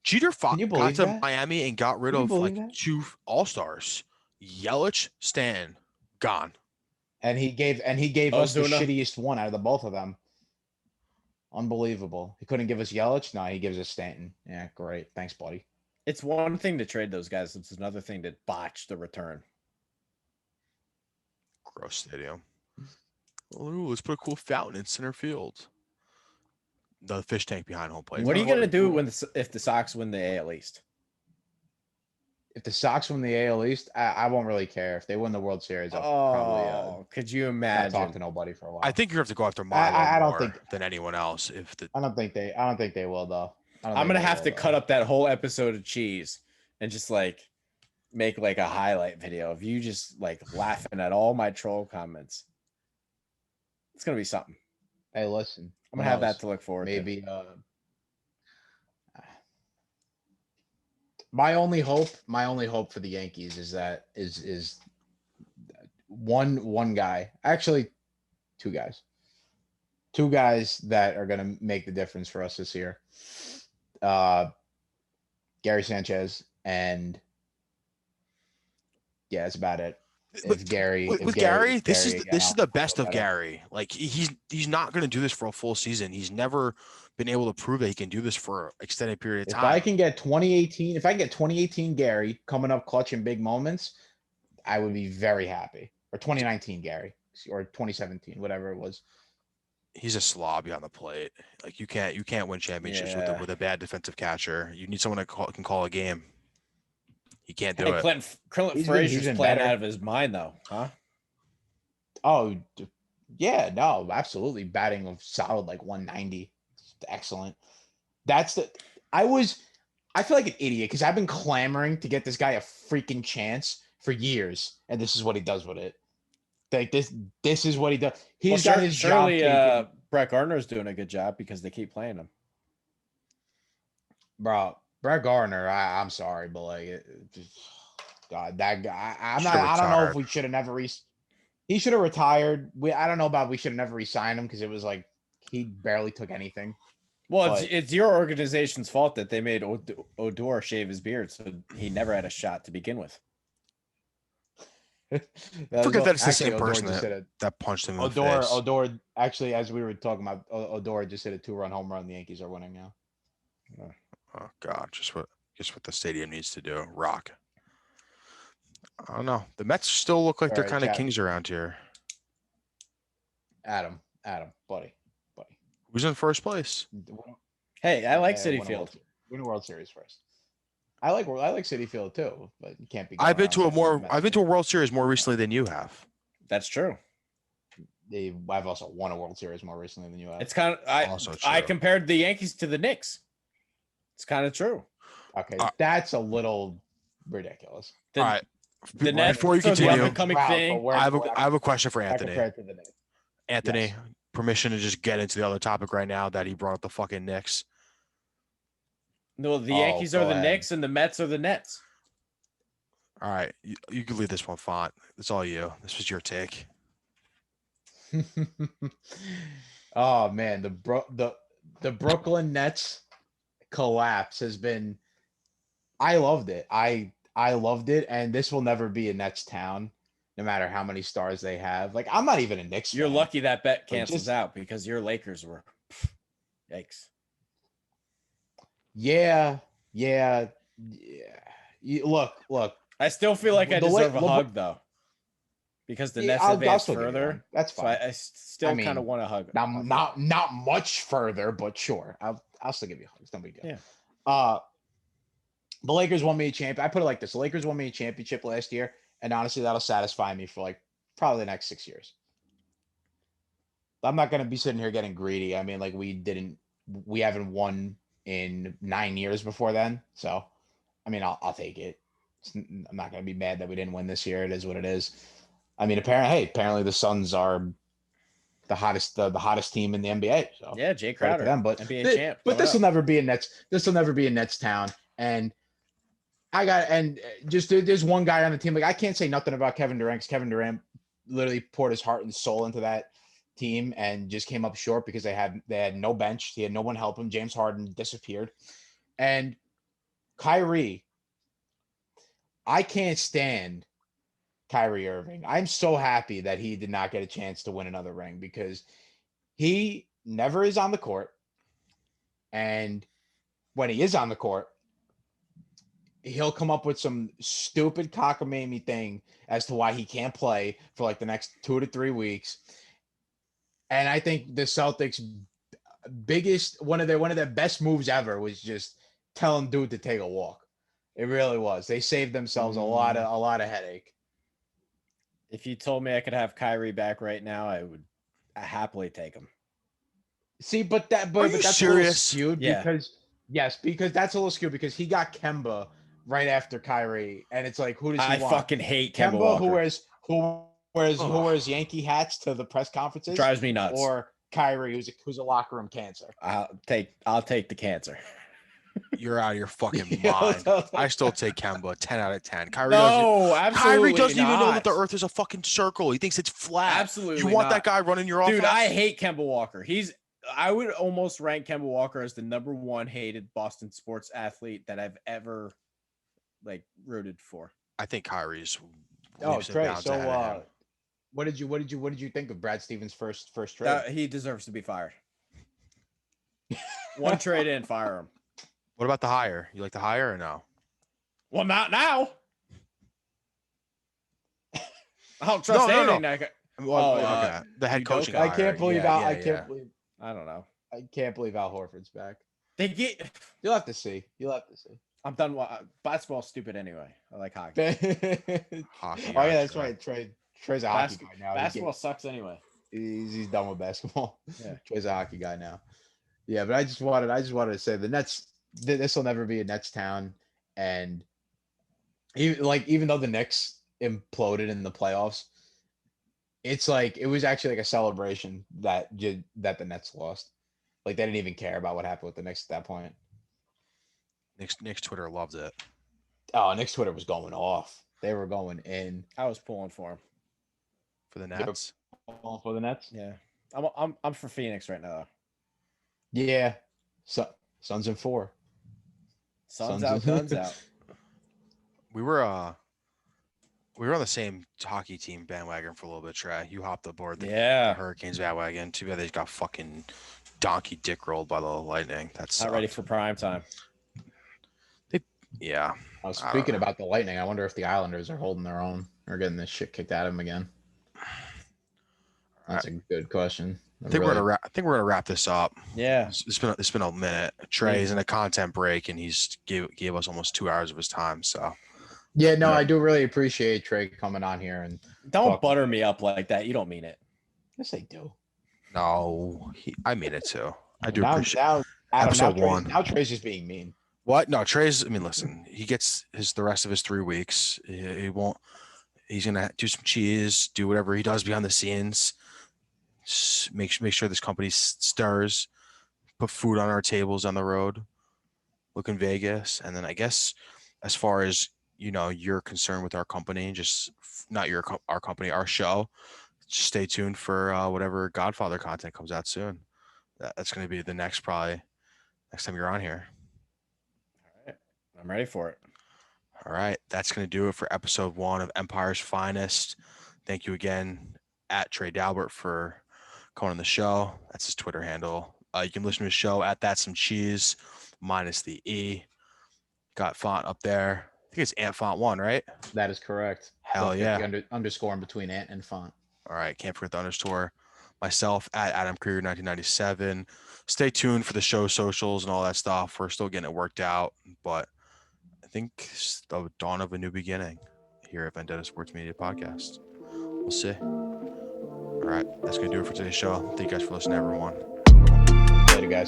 Jeter Can you got believe to that? Miami and got rid Can you of like believe that? 2 all-stars. Yelich, Stan, gone. And he gave us the Ozuna. shittiest one out of the both of them. Unbelievable. He couldn't give us Yelich. No, he gives us Stanton. Yeah, great. Thanks, buddy. It's one thing to trade those guys. It's another thing to botch the return. Gross stadium. Ooh, let's put a cool fountain in center field. The fish tank behind home plate. What are you going to do if the Sox win the AL East? If the Sox win the AL East, I won't really care. If they win the World Series, I'll probably could you not imagine? talk to nobody for a while. I think you have to go after Milo I don't more think- than anyone else. I don't think they will though. I'm gonna have to cut up that whole episode of Cheese and just like make like a highlight video of you just like laughing at all my troll comments. It's gonna be something. Hey, listen. I'm gonna have that to look forward to. Maybe. My only hope for the Yankees is that is one guy, actually two guys that are gonna make the difference for us this year. Gary Sanchez and yeah, that's about it. With Gary, this is the best of Gary. Like he's not going to do this for a full season. He's never been able to prove that he can do this for an extended period of time. If I can get 2018 Gary coming up clutch in big moments, I would be very happy. Or 2019 Gary or 2017, whatever it was. He's a slob behind the plate. Like you can't win championships with a bad defensive catcher. You need someone that can call a game. He can't do it. Clinton Frazier's playing out of his mind, though, huh? Oh, yeah, no, absolutely. Batting of solid like 190. Excellent. I feel like an idiot because I've been clamoring to get this guy a freaking chance for years, and this is what he does with it. Like this is what he does. He's got his job taken. Brett Gardner's doing a good job because they keep playing him. Bro, Brett Gardner, I'm sorry, but like, God, that guy. I don't know if we should have never he should have retired. I don't know about we should have never re-signed him because it was like he barely took anything. Well, it's your organization's fault that they made Odor shave his beard, so he never had a shot to begin with. Forget that it's the same person that punched him in the face. Odor, actually, as we were talking about, Odor just hit a 2-run home run. The Yankees are winning now. Oh God, just what the stadium needs to do. Rock. I don't know. The Mets still look like they're kind of kings around here. Adam, buddy. Who's in first place? Hey, I like Citi Field. Win a World Series first. I like Citi Field too, but you can't be. I've been to a World Series more recently than you have. That's true. I've also won a World Series more recently than you have. It's kind of I compared the Yankees to the Knicks. It's kind of true. Okay, that's a little ridiculous. All right. The Nets, before you continue, I have a question for Anthony. Anthony, yes. Permission to just get into the other topic right now that he brought up the fucking Knicks. No, the Yankees are the Knicks and the Mets are the Nets. All right, you can leave this one, Font. It's all you. This was your take. Oh man, the Brooklyn Nets collapse has been. I loved it. I loved it, and this will never be a Nets town, no matter how many stars they have. Like, I'm not even a Knicks You're fan. lucky that bet Like, cancels out because your Lakers were. Yikes. Yeah. Look. I still feel like I The deserve a La- hug though, because the Yeah, Nets I'll advanced still give you one. further. That's So fine. I still kind of mean, want a hug. Not much further, but sure. I'll still give you hugs. No big deal. Yeah. The Lakers won me a champion. I put it like this: the Lakers won me a championship last year, and honestly, that'll satisfy me for like probably the next 6 years. I'm not going to be sitting here getting greedy. I mean, like we haven't won in 9 years before then. So, I mean, I'll take it. I'm not going to be mad that we didn't win this year. It is what it is. I mean, apparently the Suns are the hottest team in the NBA. So Yeah, Jay credit Crowder, to them, but NBA champ. But this will never be a Nets. This will never be a Nets town. And just there's one guy on the team. Like, I can't say nothing about Kevin Durant, because Kevin Durant literally poured his heart and soul into that team and just came up short because they had no bench. He had no one help him. James Harden disappeared. And Kyrie, I can't stand Kyrie Irving. I'm so happy that he did not get a chance to win another ring, because he never is on the court. And when he is on the court, he'll come up with some stupid cockamamie thing as to why he can't play for like the next 2 to 3 weeks. And I think the Celtics' one of their best moves ever was just telling dude to take a walk. It really was. They saved themselves a lot of headache. If you told me I could have Kyrie back right now, I would happily take him. See, but that's serious? a little skewed, Yeah. because that's a little skewed, because he got Kemba right after Kyrie, and it's like, who does he want? I fucking hate Kemba Kemba, Walker. who wears Yankee hats to the press conferences, Drives me nuts. or Kyrie, who's a locker room cancer. I'll take the cancer. You're out of your fucking mind. I still take Kemba 10 out of 10. Kyrie doesn't even know that the earth is a fucking circle. He thinks it's flat. Absolutely. You want that guy running your offense? Dude, I hate Kemba Walker. I would almost rank Kemba Walker as the number one hated Boston sports athlete that I've ever rooted for. I think Kyrie's. Trey. So, what did you think of Brad Stevens' first trade? He deserves to be fired. One trade in, fire him. What about the hire? You like the hire or no? Well, not now. I don't trust anything. Okay. The head coaching. I can't believe I don't know. I can't believe Al Horford's back. You'll have to see. I'm done. Basketball's stupid anyway. I like hockey. Hockey. Oh yeah, that's right. Trey's a hockey guy now. Basketball sucks anyway. He's done with basketball. Yeah. Trey's a hockey guy now. Yeah, but I just wanted to say the Nets. This will never be a Nets town, and even though the Knicks imploded in the playoffs, it's like it was actually like a celebration that the Nets lost. Like, they didn't even care about what happened with the Knicks at that point. Knicks Twitter loved it. Oh, Knicks Twitter was going off. They were going in. I was pulling for him. For the Nets? Pulling for the Nets? Yeah. I'm for Phoenix right now. Yeah. Suns in 4. Suns out, guns out. We were on the same hockey team bandwagon for a little bit, Trey. You hopped aboard the Hurricanes bandwagon. Too bad they got fucking donkey dick rolled by the Lightning. That's not ready for prime time. Yeah. Speaking about the Lightning, I wonder if the Islanders are holding their own or getting this shit kicked out of them again. That's a good question. I think we're gonna wrap this up. Yeah. It's been a minute. Trey's in a content break, and he's gave us almost 2 hours of his time. So. Yeah, no, I do really appreciate Trey coming on here and don't butter me up like that. You don't mean it. Yes, I do. No, I mean it too. I do appreciate. Now, Adam, episode 1. Now Trey's just being mean. What? No, Trey's. I mean, listen. He gets the rest of his 3 weeks. He won't. He's gonna do some cheese, do whatever he does behind the scenes. Make sure this company stirs, put food on our tables on the road, look in Vegas, and then I guess as far as you're concerned with our company, just not our company, our show. Just stay tuned for whatever Godfather content comes out soon. That's going to be the next time you're on here. I'm ready for it. All right. That's going to do it for episode 1 of Empire's Finest. Thank you again at Trey Daubert for coming on the show. That's his Twitter handle. You can listen to his show at That's Some Cheese minus the E. Got font up there. I think it's Ant Font 1, right? That is correct. Hell Don't forget yeah. the underscore in between ant and font. All right. Can't forget the underscore. Myself at Adam Krieger 1997. Stay tuned for the show socials and all that stuff. We're still getting it worked out, but I think it's the dawn of a new beginning here at Vendetta Sports Media Podcast. We'll see. All right. That's going to do it for today's show. Thank you guys for listening, everyone. Later, guys.